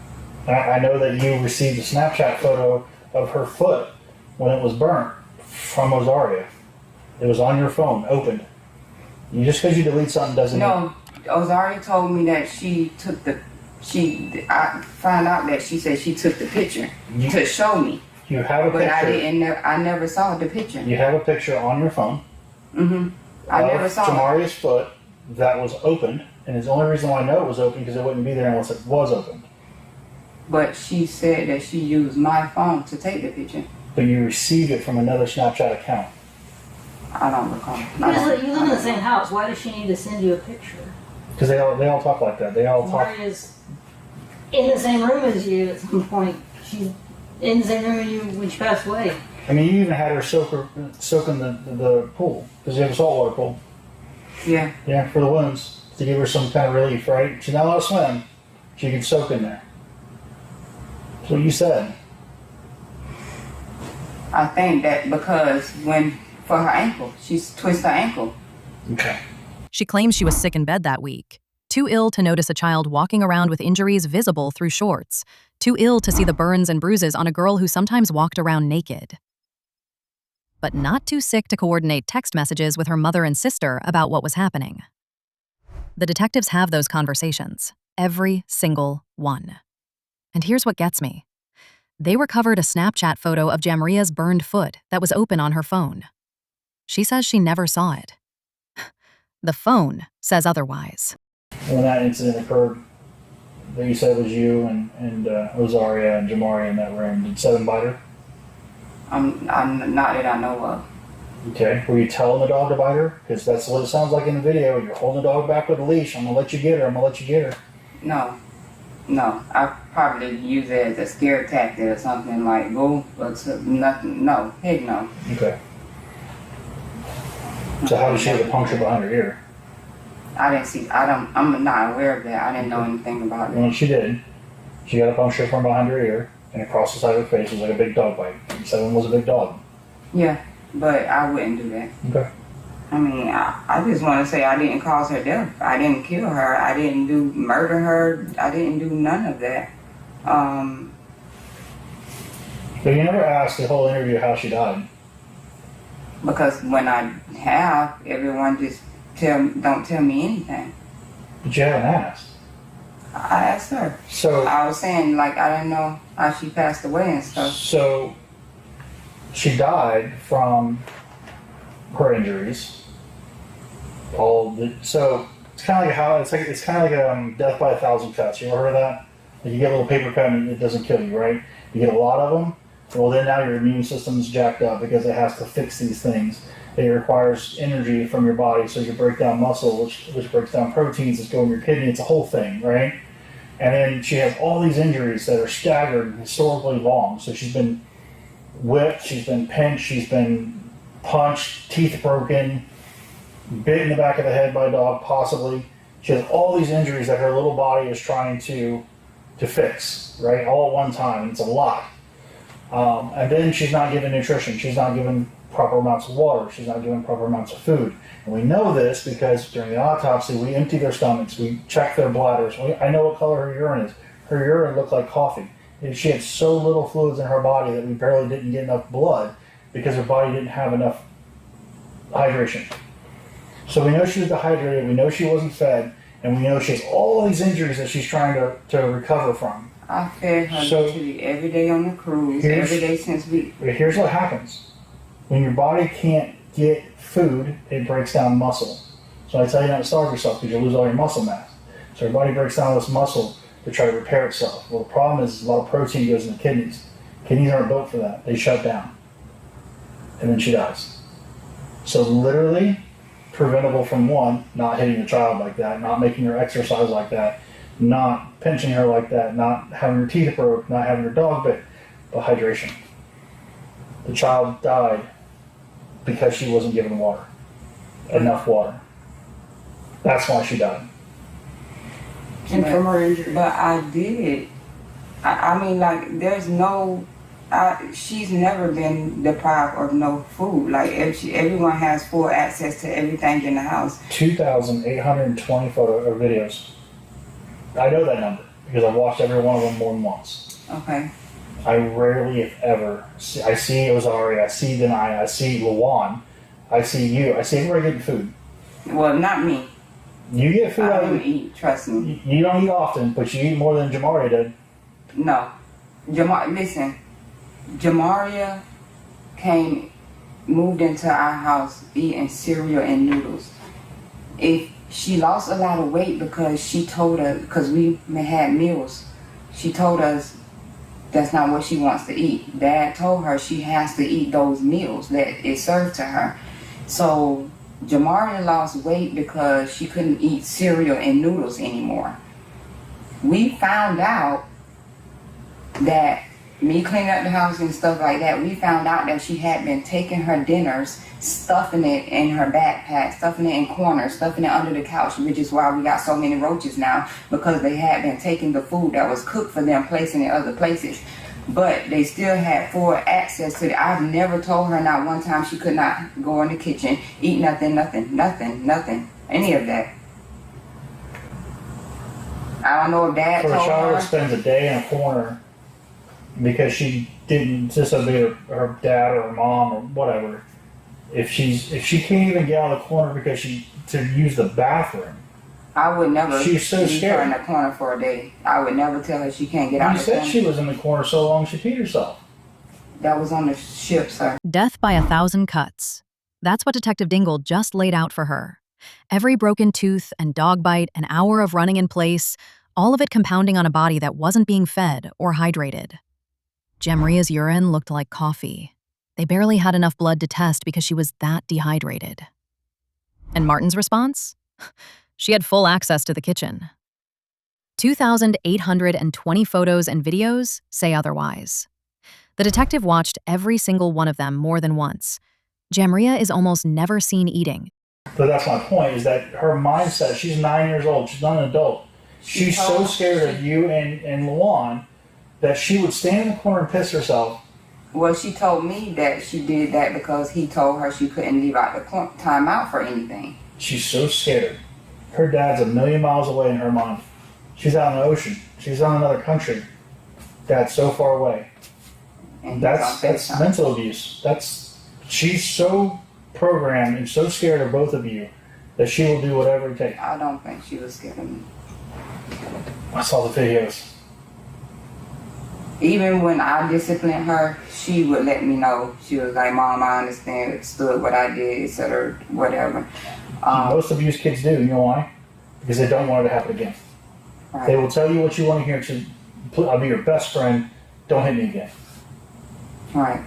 I know that you received a Snapchat photo of her foot when it was burnt from Ozaria. It was on your phone, opened. Just because you delete something doesn't mean... No, Ozaria told me that I found out that she said she took the picture to show me. You have a picture. But I never saw the picture. You have a picture on your phone. Mm-hmm. I never saw Jamaria's foot that was opened, and it's the only reason why I know it was open because it wouldn't be there unless it was opened. But she said that she used my phone to take the picture. But you received it from another Snapchat account. I don't recall. You live in the same house. Why does she need to send you a picture? Because they all talk like that. They all talk. Maria's in the same room as you at some point. She's in the same room as you when she passed away. I mean, you even had her soak in the pool because you have a saltwater pool. Yeah. Yeah, for the wounds to give her some kind of relief, right? She's not allowed to swim. She can soak in there. That's what you said. I think that because for her ankle, she's twisted her ankle. Okay. She claims she was sick in bed that week, too ill to notice a child walking around with injuries visible through shorts, too ill to see the burns and bruises on a girl who sometimes walked around naked. But not too sick to coordinate text messages with her mother and sister about what was happening. The detectives have those conversations, every single one. And here's what gets me. They recovered a Snapchat photo of Jamria's burned foot that was open on her phone. She says she never saw it. The phone says otherwise. When that incident occurred, that you said was you and Ozaria and Jamriia in that room, did Seven bite her? I'm not that I know of. Okay. Were you telling the dog to bite her? Because that's what it sounds like in the video. You're holding the dog back with a leash. I'm going to let you get her. I'm going to let you get her. No. I probably use it as a scare tactic or something like, go, but nothing. No. Heck no. Okay. So how did she have a puncture behind her ear? I didn't see. I'm not aware of that. I didn't know anything about it. Well, she did. She got a puncture from behind her ear, and across the side of her face was like a big dog bite. Seven was a big dog. Yeah, but I wouldn't do that. Okay. I mean, I just want to say I didn't cause her death. I didn't kill her. I didn't murder her. I didn't do none of that. But you never asked the whole interview how she died. Because when I have, everyone just don't tell me anything. But you haven't asked. I asked her. So I was saying, like, I didn't know how she passed away and stuff. So she died from her injuries. So it's kind of like it's kind of like death by 1,000 cuts. You ever heard of that? Like you get a little paper cut and it doesn't kill you, right? You get a lot of them. Well, then now your immune system's jacked up because it has to fix these things. It requires energy from your body, so you break down muscle, which breaks down proteins that go in your kidney. It's a whole thing, right? And then she has all these injuries that are staggered and historically long. So she's been whipped, she's been pinched, she's been punched, teeth broken, bit in the back of the head by a dog, possibly. She has all these injuries that her little body is trying to fix, right? All at one time. It's a lot. And then she's not given nutrition. She's not given proper amounts of water. She's not given proper amounts of food. And we know this because during the autopsy, we empty their stomachs. We check their bladders. I know what color her urine is. Her urine looked like coffee. And she had so little fluids in her body that we barely didn't get enough blood because her body didn't have enough hydration. So we know she was dehydrated. We know she wasn't fed. And we know she has all these injuries that she's trying to recover from. I fed her literally every day on the cruise, every day since we... Here's what happens. When your body can't get food, it breaks down muscle. So I tell you not to starve yourself because you'll lose all your muscle mass. So your body breaks down this muscle to try to repair itself. Well, the problem is a lot of protein goes in the kidneys. Kidneys aren't built for that. They shut down. And then she dies. So literally preventable from one, not hitting the child like that, not making her exercise like that, not pinching her like that, not having her teeth broke, not having her dog bit, but hydration. The child died because she wasn't given water, enough water. That's why she died. And from her injury. But I did. I mean, like, there's no... she's never been deprived of no food. Like, everyone has full access to everything in the house. 2,820 photo or videos. I know that number because I've watched every one of them more than once. Okay. I rarely, if ever, I see Ozari, I see Denai, I see Luan, I see you, I see everybody getting food. Well, not me. You get food I out of don't eat, trust me. You don't eat often, but you eat more than Jamriia did. No. Listen, Jamriia moved into our house eating cereal and noodles. If she lost a lot of weight because she told us, because we had meals, she told us that's not what she wants to eat. Dad told her she has to eat those meals that is served to her. So Jamriia lost weight because she couldn't eat cereal and noodles anymore. We found out that me cleaning up the house and stuff like that, we found out that she had been taking her dinners, stuffing it in her backpack, stuffing it in corners, stuffing it under the couch, which is why we got so many roaches now, because they had been taking the food that was cooked for them, placing it other places. But they still had full access to it. I've never told her not one time she could not go in the kitchen, eat nothing, any of that. I don't know if Dad For a told child her. that spends a day in a corner because she didn't disobey her dad or her mom or whatever, if she can't even get out of the corner because to use the bathroom, I would never she's so leave her scared. in the corner for a day. I would never tell her she can't get out You of the corner. said she was in the corner so long she peed herself. That was on the ship, sir. Death by 1,000 cuts. That's what Detective Dingle just laid out for her. Every broken tooth and dog bite, an hour of running in place, all of it compounding on a body that wasn't being fed or hydrated. Jamria's urine looked like coffee. They barely had enough blood to test because she was that dehydrated. And Martin's response? She had full access to the kitchen. 2,820 photos and videos say otherwise. The detective watched every single one of them more than once. Jamriia is almost never seen eating. But that's my point, is that her mindset, she's 9 years old, she's not an adult. She's so scared of you and Luan that she would stand in the corner and piss herself. Well, she told me that she did that because he told her she couldn't leave out the time out for anything. She's so scared. Her dad's 1,000,000 miles away in her mind. She's out in the ocean. She's on another country. Dad's so far away. And That's mental abuse. She's so programmed and so scared of both of you that she will do whatever it takes. I don't think she was scared of me. I saw the videos. Even when I disciplined her, she would let me know. She was like, Mom, I understood what I did, etc., whatever. Most abuse kids do. You know why? Because they don't want it to happen again. Right. They will tell you what you want to hear. I'll be your best friend. Don't hit me again. Right.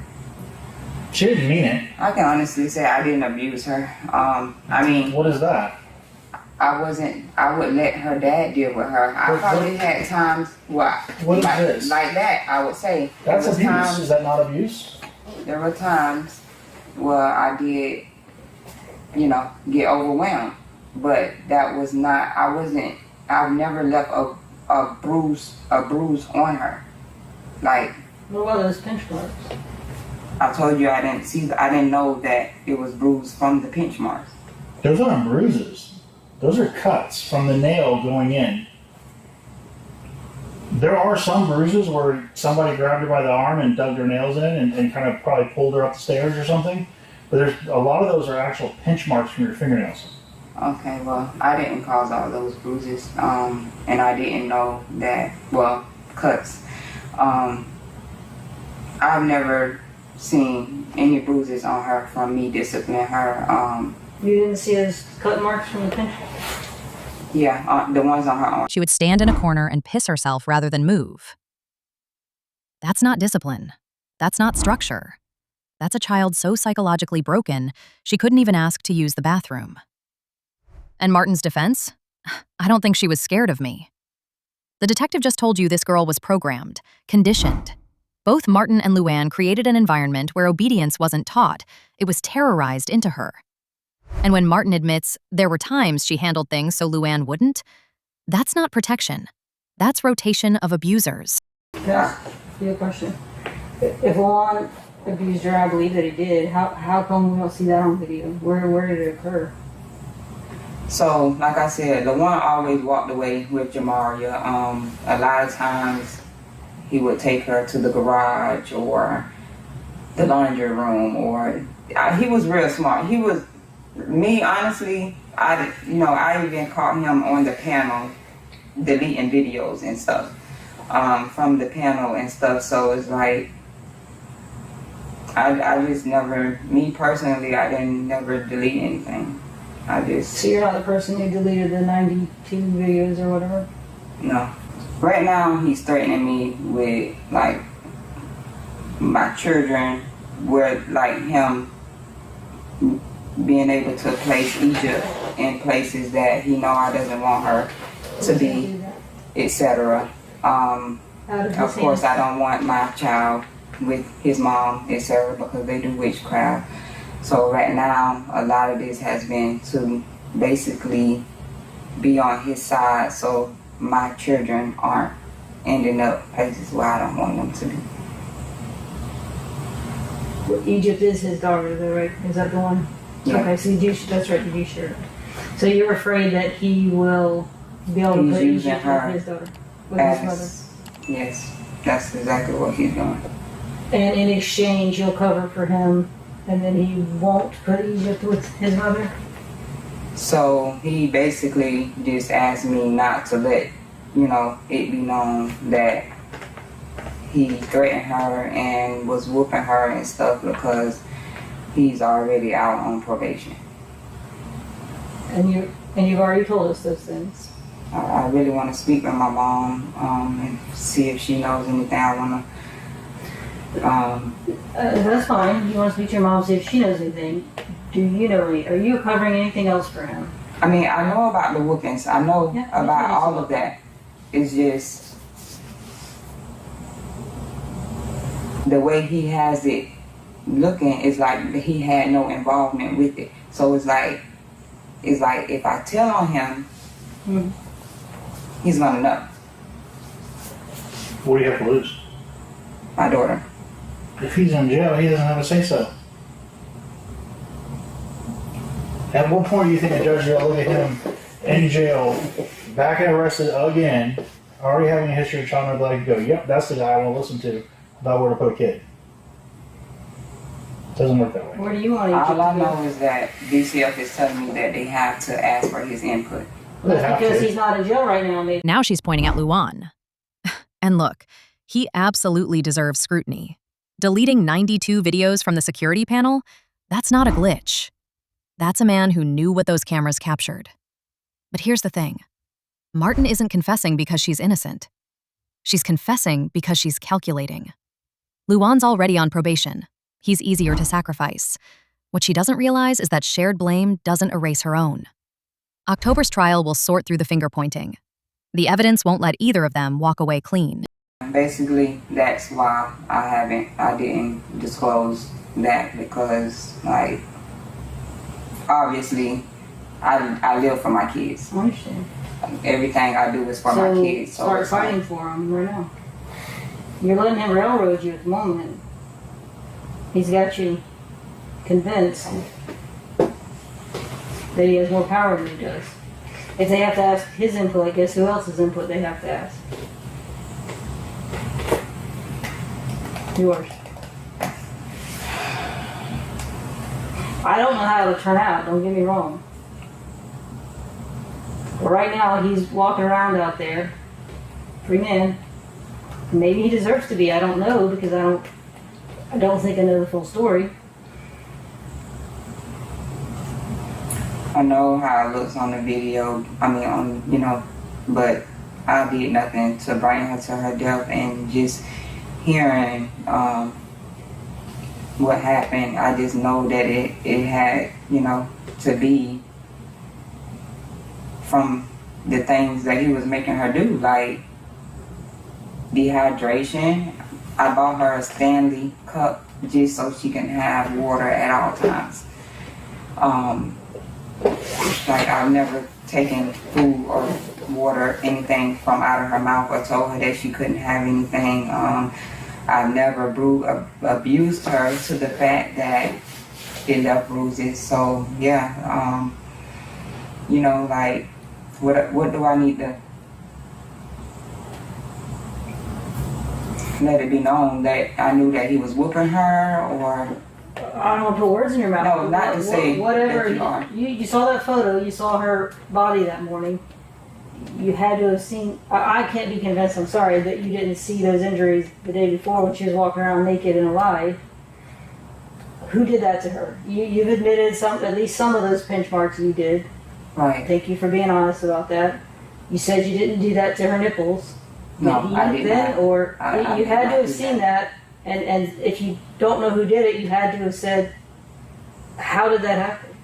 She didn't mean it. I can honestly say I didn't abuse her. I mean, What is that? I would let her dad deal with her. I probably had times What is this? like that, I would say. That's There was abuse. Is that not abuse? There were times where I did, get overwhelmed. But that was not, I've never left a bruise on her. Like, What about those pinch marks? I told you I didn't know that it was bruised from the pinch marks. Those aren't bruises. Those are cuts from the nail going in. There are some bruises where somebody grabbed her by the arm and dug their nails in and kind of probably pulled her up the stairs or something. But there's a lot of those are actual pinch marks from your fingernails. Okay, well, I didn't cause all those bruises, and I didn't know that, cuts. I've never seen any bruises on her from me disciplining her. You didn't see those cut marks from the pinch? Yeah, the ones on her arm. She would stand in a corner and piss herself rather than move. That's not discipline. That's not structure. That's a child so psychologically broken, she couldn't even ask to use the bathroom. And Martin's defense? I don't think she was scared of me. The detective just told you this girl was programmed, conditioned. Both Martin and Luan created an environment where obedience wasn't taught, it was terrorized into her. And when Martin admits there were times she handled things so Luan wouldn't, that's not protection. That's rotation of abusers. Can I ask you a question? If Luan abused her, I believe that he did, how come we don't see that on video? Where did it occur? So, like I said, Luan always walked away with Jamriia. A lot of times he would take her to the garage or the laundry room, or he was real smart. Honestly, I even caught him on the panel deleting videos and stuff from the panel and stuff. So it's like, I just never, me personally, I didn't never delete anything. So you're not the person who deleted the 92 videos or whatever? No. Right now, he's threatening me with, like, my children, where, like, him being able to place Egypt in places that he know I doesn't want her to be, etc. Of course, I don't want my child with his mom, etc., because they do witchcraft. So right now, a lot of this has been to basically be on his side so my children aren't ending up places where I don't want them to be. Well, Egypt is his daughter, though, right? Is that the one? Yeah. Okay, so that's right, you do share it. So you're afraid that he will be able to put Egypt with his daughter, with his mother? Yes, that's exactly what he's doing. And in exchange, you'll cover for him, and then he won't put Egypt with his mother? So he basically just asked me not to let, it be known that he threatened her and was whooping her and stuff because he's already out on probation. And you've already told us those things. I really want to speak with my mom and see if she knows anything. I want to. That's fine. You want to speak to your mom, see if she knows anything. Do you know any? Are you covering anything else for him? I mean, I know about the whoopings. I know about all of that. It's just the way he has it looking is like he had no involvement with it. So it's like if I tell on him, he's gonna know. What do you have to lose? My daughter. If he's in jail, he doesn't have a say-so. At what point do you think a judge will look at him in jail, back and arrested again, already having a history of child neglect, go, yep, that's the guy I want to listen to about where to put a kid? It doesn't work that way. Where do you want Egypt All I to go? know is that DCF is telling me that they have to ask for his input. That's because he's not in jail right now, maybe. Now she's pointing at Luan. And look, he absolutely deserves scrutiny. Deleting 92 videos from the security panel, that's not a glitch. That's a man who knew what those cameras captured. But here's the thing. Martin isn't confessing because she's innocent. She's confessing because she's calculating. Luan's already on probation. He's easier to sacrifice. What she doesn't realize is that shared blame doesn't erase her own. October's trial will sort through the finger-pointing. The evidence won't let either of them walk away clean. Basically, that's why I didn't disclose that, because, like, obviously, I live for my kids. I understand. Everything I do is for my kids. So start fighting for him right now. You're letting him railroad you at the moment. He's got you convinced that he has more power than he does. If they have to ask his input, guess who else's input they have to ask? Yours. I don't know how it'll turn out, don't get me wrong. But right now, he's walking around out there, free man. Maybe he deserves to be, I don't know, because I don't think I know the full story. I know how it looks on the video, but I did nothing to bring her to her death, and just hearing what happened, I just know that it had, to be from the things that he was making her do, like dehydration. I bought her a Stanley cup just so she can have water at all times. Like, I've never taken food or water, anything from out of her mouth, or told her that she couldn't have anything. I've never abused her to the fact that it left bruises. So yeah, like, what do I need to let it be known that I knew that he was whooping her, or? I don't want to put words in your mouth. No, not to say whatever. that you are. You saw that photo. You saw her body that morning. You had to have seen. I can't be convinced. I'm sorry that you didn't see those injuries the day before when she was walking around naked and alive. Who did that to her? You've admitted at least some of those pinch marks you did. Right. Thank you for being honest about that. You said you didn't do that to her nipples. No, I did not. Or I you had did to not have do seen that. And if you don't know who did it, you had to have said, how did that happen?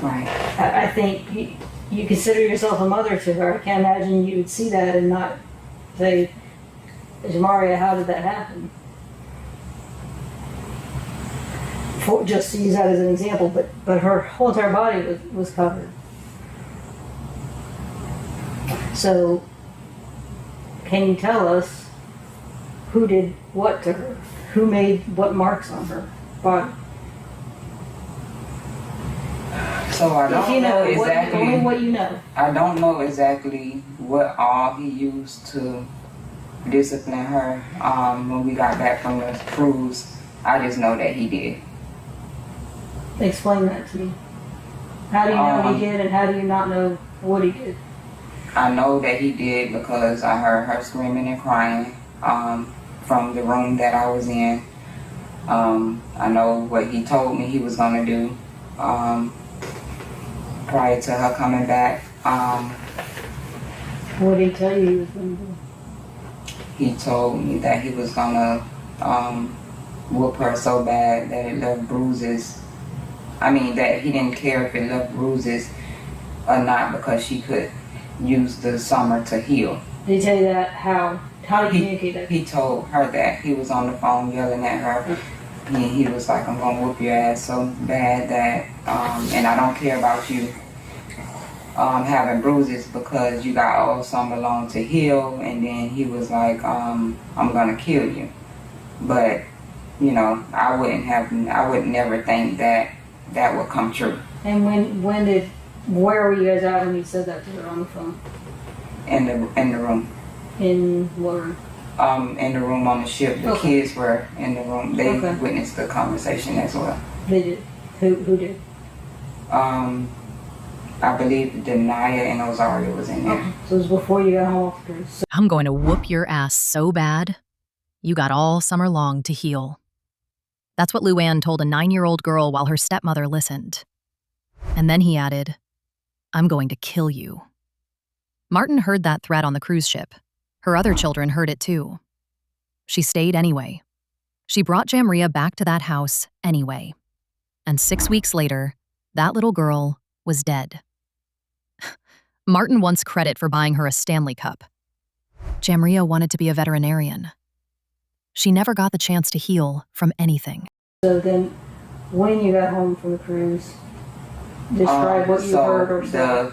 Right. I think you consider yourself a mother to her. I can't imagine you would see that and not say, Jamriia, how did that happen? Just to use that as an example, but her whole entire body was covered. So, can you tell us who did what to her? Who made what marks on her body? So I don't know exactly. Only what you know. I don't know exactly what all he used to discipline her when we got back from the cruise. I just know that he did. Explain that to me. How do you know he did, and how do you not know what he did? I know that he did because I heard her screaming and crying from the room that I was in. I know what he told me he was going to do prior to her coming back. What did he tell you he was going to do? He told me that he was going to whoop her so bad that it left bruises. I mean, that he didn't care if it left bruises or not, because she could use the summer to heal. Did he tell you that? How? How did he communicate that? He told her that. He was on the phone yelling at her. He was like, I'm going to whoop your ass so bad that, and I don't care about you having bruises because you got all summer long to heal. And then he was like, I'm going to kill you. But, I would never think that would come true. And where were you guys at when you said that to her on the phone? In the room. In what room? In the room on the ship. The kids were in the room. They witnessed the conversation as well. They did. Who did? I believe Denaya and Ozaria was in there. Okay. So it was before you got home off the cruise. I'm going to whoop your ass so bad, you got all summer long to heal. That's what Luan told a 9-year-old girl while her stepmother listened. And then he added, I'm going to kill you. Martin heard that threat on the cruise ship. Her other children heard it too. She stayed anyway. She brought Jamriia back to that house anyway. And 6 weeks later, that little girl was dead. Martin wants credit for buying her a Stanley Cup. Jamriia wanted to be a veterinarian. She never got the chance to heal from anything. So then, when you got home from the cruise, describe what you heard or saw.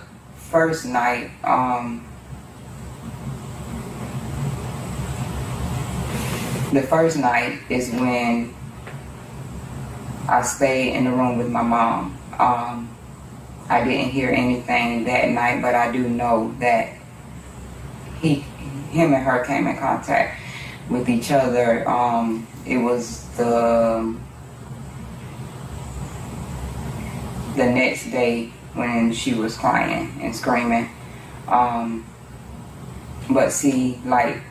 The first night, is when I stayed in the room with my mom. I didn't hear anything that night, but I do know that him and her came in contact with each other. It was the next day when she was crying and screaming. But see, like,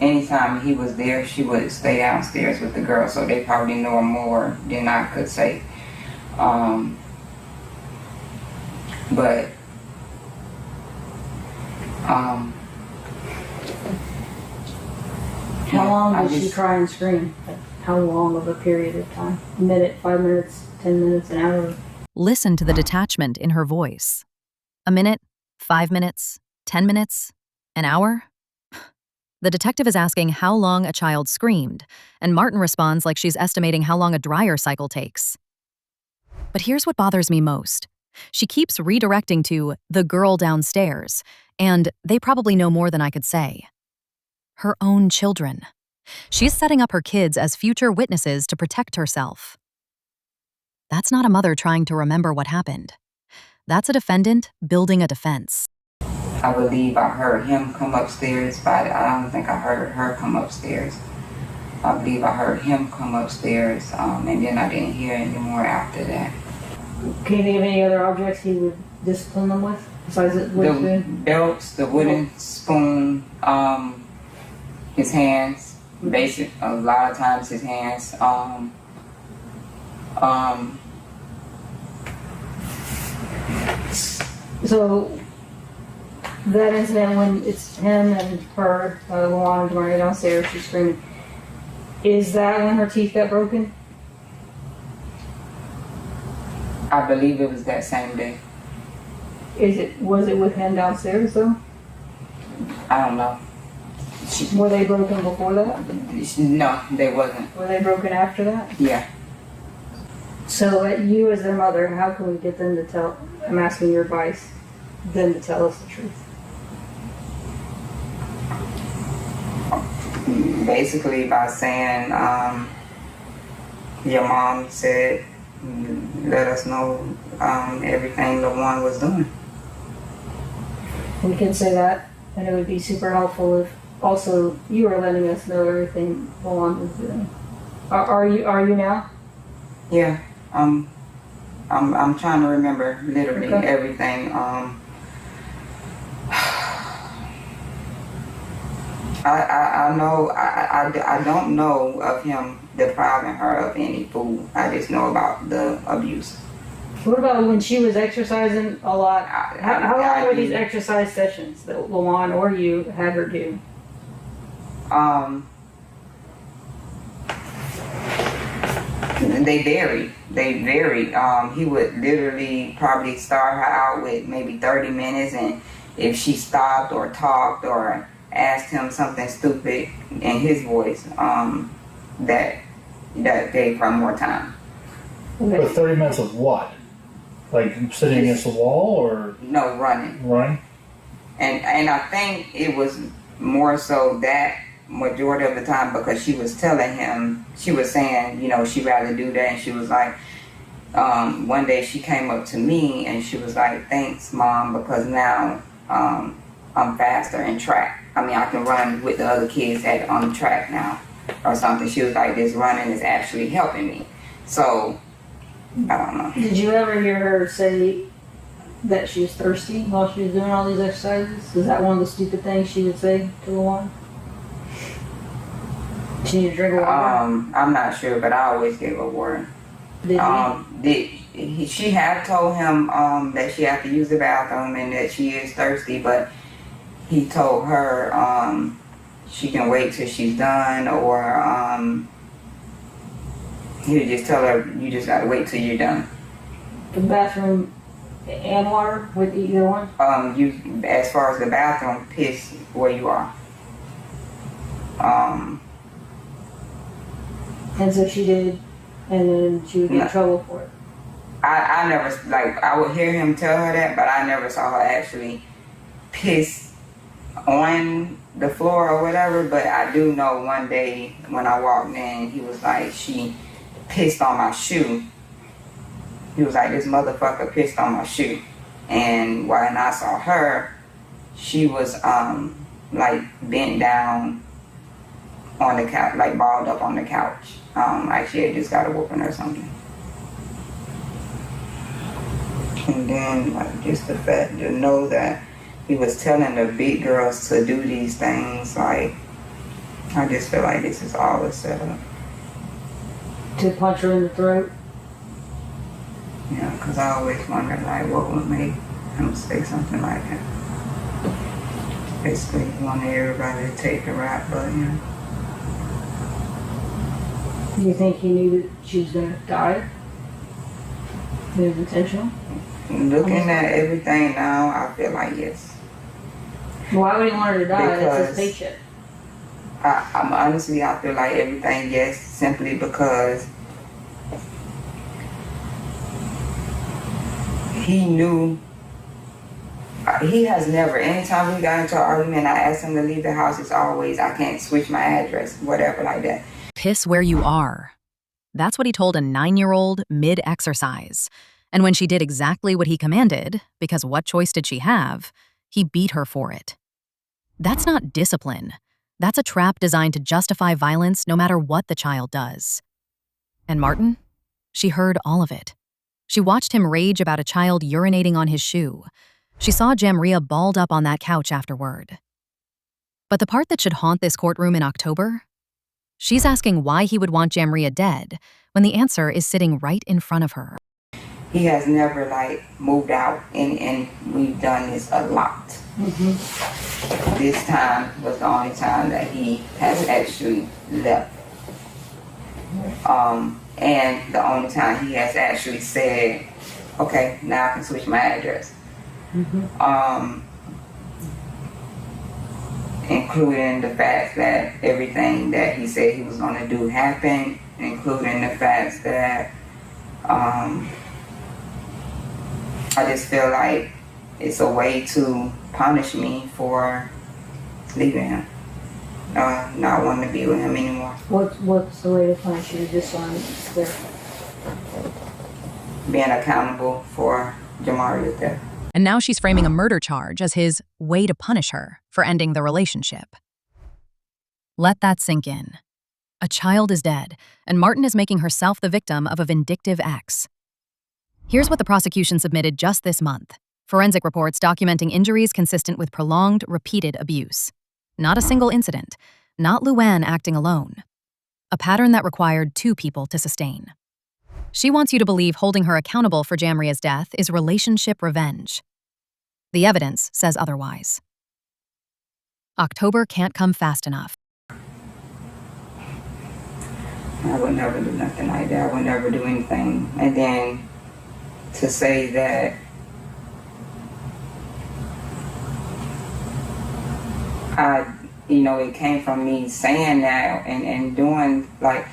anytime he was there, she would stay downstairs with the girl, so they probably know more than I could say. How long did she cry and scream? How long of a period of time? A minute, 5 minutes, 10 minutes, an hour? Listen to the detachment in her voice. A minute, 5 minutes, 10 minutes, an hour? The detective is asking how long a child screamed, and Martin responds like she's estimating how long a dryer cycle takes. But here's what bothers me most. She keeps redirecting to the girl downstairs, and they probably know more than I could say. Her own children. She's setting up her kids as future witnesses to protect herself. That's not a mother trying to remember what happened. That's a defendant building a defense. I believe I heard him come upstairs, but I don't think I heard her come upstairs. I believe I heard him come upstairs, and then I didn't hear any more after that. Can you think of any other objects he would discipline them with, besides the wooden spoon? Belts, the wooden spoon, his hands, a lot of times his hands, So, that incident when it's him and her, Luan and Jamriia downstairs, she's screaming, is that when her teeth got broken? I believe it was that same day. Was it with him downstairs though? I don't know. Were they broken before that? No, they wasn't. Were they broken after that? Yeah. So, you as their mother, how can we get them to tell, I'm asking your advice, them to tell us the truth? Basically by saying, your mom said, let us know everything Luan was doing. We can say that, and it would be super helpful if also you are letting us know everything Luan was doing. Are you now? Yeah, I'm trying to remember literally everything. I know I don't know of him depriving her of any food. I just know about the abuse. What about when she was exercising a lot? How long were these exercise sessions that Luan or you had her do? They varied. He would literally probably start her out with maybe 30 minutes, and if she stopped or talked or asked him something stupid in his voice, that gave her more time. But 30 minutes of what? Like sitting against the wall or? No, running. Running? And I think it was more so that majority of the time, because she was telling him, she was saying, she'd rather do that, and she was like, one day she came up to me and she was like, thanks Mom, because now I'm faster in track. I mean, I can run with the other kids on the track now or something. She was like, this running is actually helping me. So, I don't know. Did you ever hear her say that she was thirsty while she was doing all these exercises? Is that one of the stupid things she would say to Luan? She needed to drink water? I'm not sure, but I always gave her water. She had told him that she had to use the bathroom and that she is thirsty, but he told her she can wait till she's done, or he'll just tell her, you just gotta wait till you're done. The bathroom and water with either one? You, as far as the bathroom, piss where you are. And so she did, and then she would get in trouble for it. I never, like, I would hear him tell her that, but I never saw her actually piss on the floor or whatever. But I do know one day when I walked in, he was like, she pissed on my shoe. He was like, this motherfucker pissed on my shoe. And when I saw her, she was like bent down on the couch, like balled up on the couch. Like she had just got a whooping or something. And then, like, just the fact to know that he was telling the big girls to do these things, like, I just feel like this is all a setup. To punch her in the throat? Yeah, because I always wondered, like, what would make him say something like that. Basically, he wanted everybody to take the rap, but, you know. Do you think he knew that she was going to die? It was intentional? Looking at everything now, I feel like yes. Why would he want her to die? That's his Because paycheck. I'm honestly, I feel like everything yes, simply because he knew. He has never, anytime we got into an argument, I asked him to leave the house, it's always, I can't switch my address, whatever, like that. Piss where you are. That's what he told a 9-year-old mid-exercise. And when she did exactly what he commanded, because what choice did she have, he beat her for it. That's not discipline. That's a trap designed to justify violence no matter what the child does. And Martin? She heard all of it. She watched him rage about a child urinating on his shoe. She saw Jamriia balled up on that couch afterward. But the part that should haunt this courtroom in October? She's asking why he would want Jamriia dead when the answer is sitting right in front of her. He has never, like, moved out, and we've done this a lot. Mm-hmm. This time was the only time that he has actually left. And the only time he has actually said, okay, now I can switch my address. Mm-hmm. Including the fact that everything that he said he was going to do happened, including the fact that I just feel like it's a way to punish me for leaving him, not wanting to be with him anymore. What's the way to punish you? Just so I'm clear. Being accountable for Jamriia's death. And now she's framing a murder charge as his way to punish her for ending the relationship. Let that sink in. A child is dead, and Martin is making herself the victim of a vindictive ex. Here's what the prosecution submitted just this month. Forensic reports documenting injuries consistent with prolonged, repeated abuse. Not a single incident. Not Luan acting alone. A pattern that required 2 people to sustain. She wants you to believe holding her accountable for Jamriia's death is relationship revenge. The evidence says otherwise. October can't come fast enough. I would never do nothing like that. I would never do anything. And then to say that it came from me saying that and doing, like,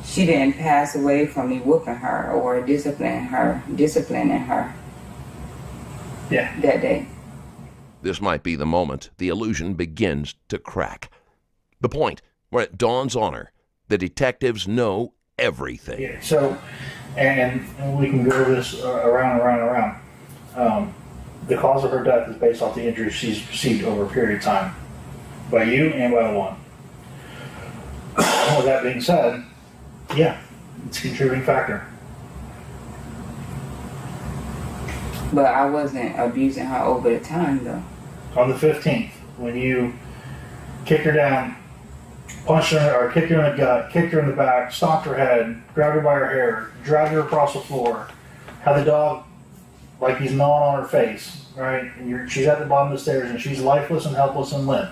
she didn't pass away from me whooping her or disciplining her Yeah. that day. This might be the moment the illusion begins to crack. The point where it dawns on her the detectives know everything. Yeah. So, and we can go over this around and around and around. The cause of her death is based off the injuries she's received over a period of time, by you and by Luan. With that being said, yeah, it's a contributing factor. But I wasn't abusing her over the time, though. On the 15th, when you kicked her down, punched her, or kicked her in the gut, kicked her in the back, stomped her head, grabbed her by her hair, dragged her across the floor, had the dog like he's gnawing on her face, right? And she's at the bottom of the stairs and she's lifeless and helpless and limp.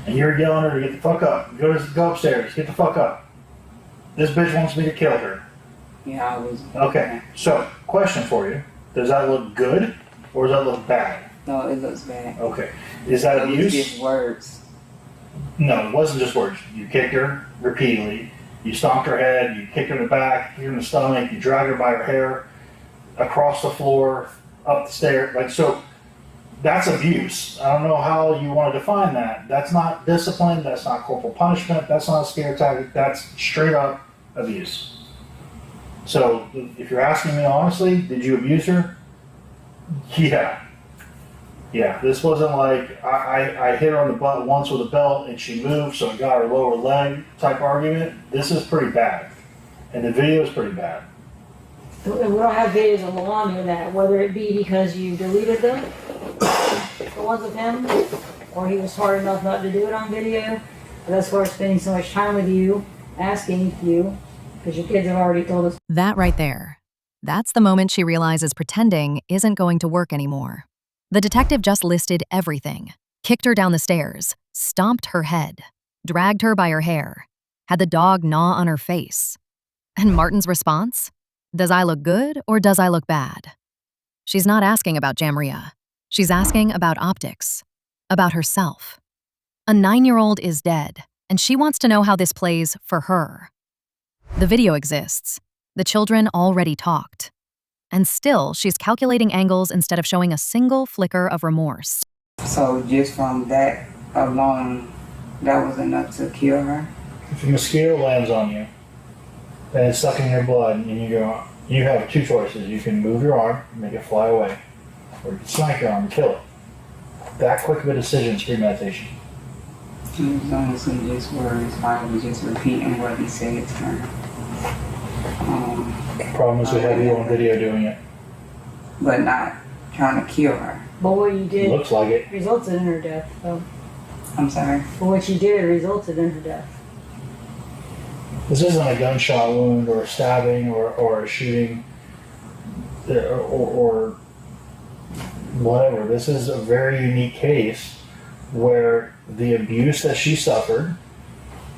and you're yelling at her to get the fuck up, go upstairs, get the fuck up. This bitch wants me to kill her. Yeah, I was. Okay, so question for you: does that look good or does that look bad? No, it looks bad. Okay, is that It was abuse? just words. No, it wasn't just words. You kicked her repeatedly. You stomped her head. You kicked her in the back, kicked her in the stomach. You dragged her by her hair across the floor, up the stairs. Like, so that's abuse. I don't know how you want to define that. That's not discipline. That's not corporal punishment. That's not a scare tactic. That's straight up abuse. So if you're asking me honestly, did you abuse her? Yeah. Yeah, this wasn't like I hit her on the butt once with a belt and she moved, so I got her lower leg type argument. This is pretty bad. And the video is pretty bad. We don't have videos of Luan doing that, whether it be because you deleted them, the ones of him, or he was smart enough not to do it on video. But that's why we're spending so much time with you, asking you, because your kids have already told us. That right there. That's the moment she realizes pretending isn't going to work anymore. The detective just listed everything. Kicked her down the stairs, stomped her head, dragged her by her hair, had the dog gnaw on her face. And Martin's response? Does I look good or does I look bad? She's not asking about Jamriia. She's asking about optics, about herself. A 9-year-old is dead, and she wants to know how this plays for her. The video exists. The children already talked. And still, she's calculating angles instead of showing a single flicker of remorse. So just from that alone, that was enough to kill her? If a mosquito lands on you and it's sucking your blood and you have two choices. You can move your arm and make it fly away, or you can smack your arm and kill it. That quick of a decision is premeditation. It was honestly just words. I was just repeating what he said to her. The problem is we have you on video doing it. But not trying to kill her. But what you did Looks like it. resulted in her death, though. I'm sorry. But what you did resulted in her death. This isn't a gunshot wound or a stabbing or a shooting or whatever. This is a very unique case where the abuse that she suffered,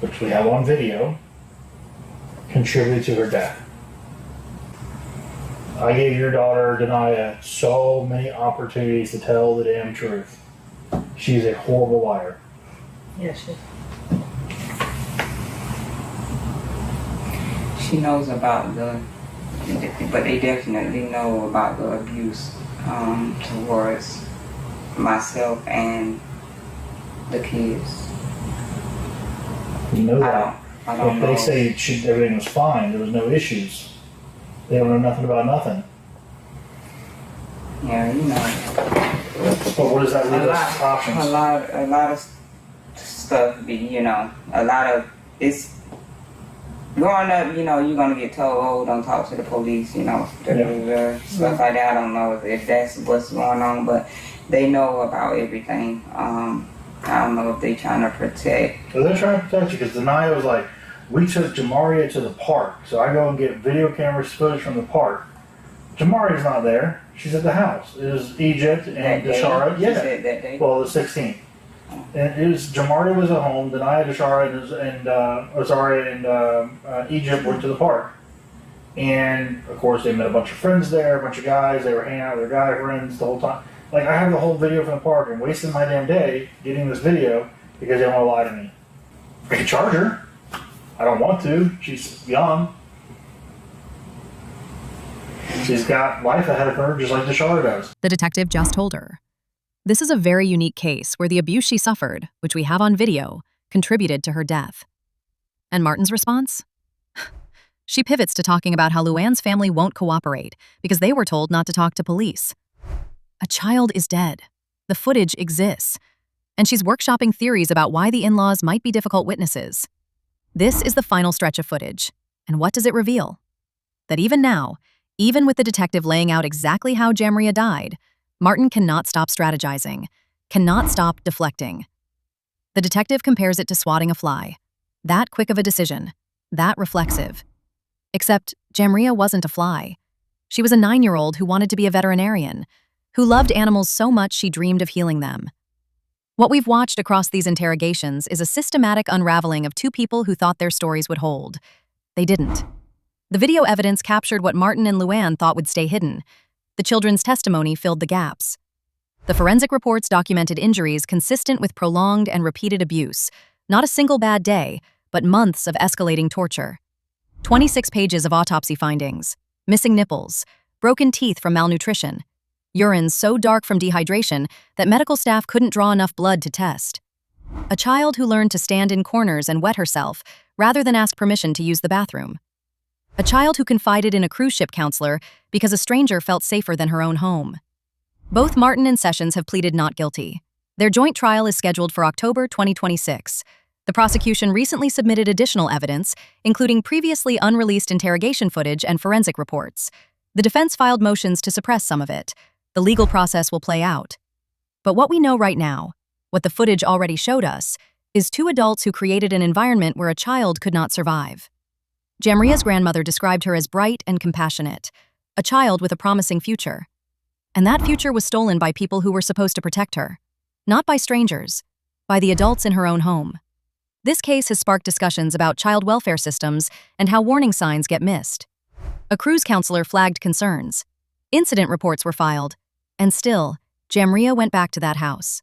which we have on video, contributed to her death. I gave your daughter, Jamriia, so many opportunities to tell the damn truth. She's a horrible liar. Yes, yes. She knows about but they definitely know about the abuse towards myself and the kids. You know that. I don't If know. they say everything was fine, there was no issues, they don't know nothing about nothing. Yeah, you know. But what does that leave us options? A lot of stuff. A lot of it's growing up. You're gonna get told, "Oh, don't talk to the police." Stuff like that. I don't know if that's what's going on, but they know about everything. I don't know if they trying to protect. So they're trying to protect you because Jamriia was like, we took Jamriia to the park. So I go and get video camera footage from the park. Jamaria's not there. She's at the house. It was Egypt and Deshara. She said that day. Well, the 16th. And it was Jamriia was at home. Jamriia, Deshara, and Egypt went to the park. And of course, they met a bunch of friends there, a bunch of guys. They were hanging out with their guy friends the whole time. Like, I have the whole video from the park and wasting my damn day getting this video because they want to lie to me. I can charge her. I don't want to. She's young. She's got life ahead of her just like Deshara does. The detective just told her. This is a very unique case where the abuse she suffered, which we have on video, contributed to her death. And Martin's response? She pivots to talking about how Luan's family won't cooperate because they were told not to talk to police. A child is dead. The footage exists. And she's workshopping theories about why the in-laws might be difficult witnesses. This is the final stretch of footage. And what does it reveal? That even now, even with the detective laying out exactly how Jamriia died, Martin cannot stop strategizing, cannot stop deflecting. The detective compares it to swatting a fly. That quick of a decision, that reflexive. Except Jamriia wasn't a fly. She was a 9-year-old who wanted to be a veterinarian, who loved animals so much she dreamed of healing them. What we've watched across these interrogations is a systematic unraveling of two people who thought their stories would hold. They didn't. The video evidence captured what Martin and Luan thought would stay hidden. The children's testimony filled the gaps. The forensic reports documented injuries consistent with prolonged and repeated abuse, not a single bad day, but months of escalating torture. 26 pages of autopsy findings, missing nipples, broken teeth from malnutrition, urine so dark from dehydration that medical staff couldn't draw enough blood to test. A child who learned to stand in corners and wet herself rather than ask permission to use the bathroom. A child who confided in a cruise ship counselor because a stranger felt safer than her own home. Both Martin and Sessions have pleaded not guilty. Their joint trial is scheduled for October 2026. The prosecution recently submitted additional evidence, including previously unreleased interrogation footage and forensic reports. The defense filed motions to suppress some of it. The legal process will play out. But what we know right now, what the footage already showed us, is two adults who created an environment where a child could not survive. Jamria's grandmother described her as bright and compassionate, a child with a promising future. And that future was stolen by people who were supposed to protect her. Not by strangers, by the adults in her own home. This case has sparked discussions about child welfare systems and how warning signs get missed. A cruise counselor flagged concerns. Incident reports were filed. And still, Jamriia went back to that house.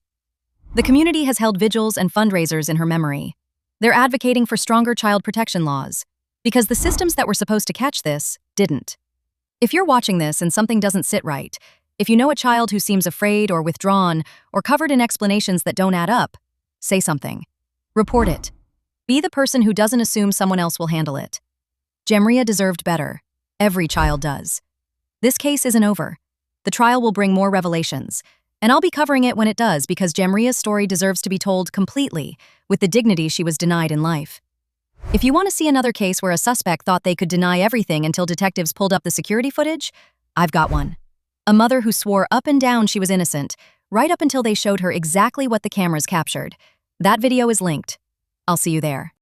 The community has held vigils and fundraisers in her memory. They're advocating for stronger child protection laws, because the systems that were supposed to catch this didn't. If you're watching this and something doesn't sit right, if you know a child who seems afraid or withdrawn or covered in explanations that don't add up, say something. Report it. Be the person who doesn't assume someone else will handle it. Jamriia deserved better. Every child does. This case isn't over. The trial will bring more revelations, and I'll be covering it when it does because Jamria's story deserves to be told completely, with the dignity she was denied in life. If you want to see another case where a suspect thought they could deny everything until detectives pulled up the security footage, I've got one. A mother who swore up and down she was innocent, right up until they showed her exactly what the cameras captured. That video is linked. I'll see you there.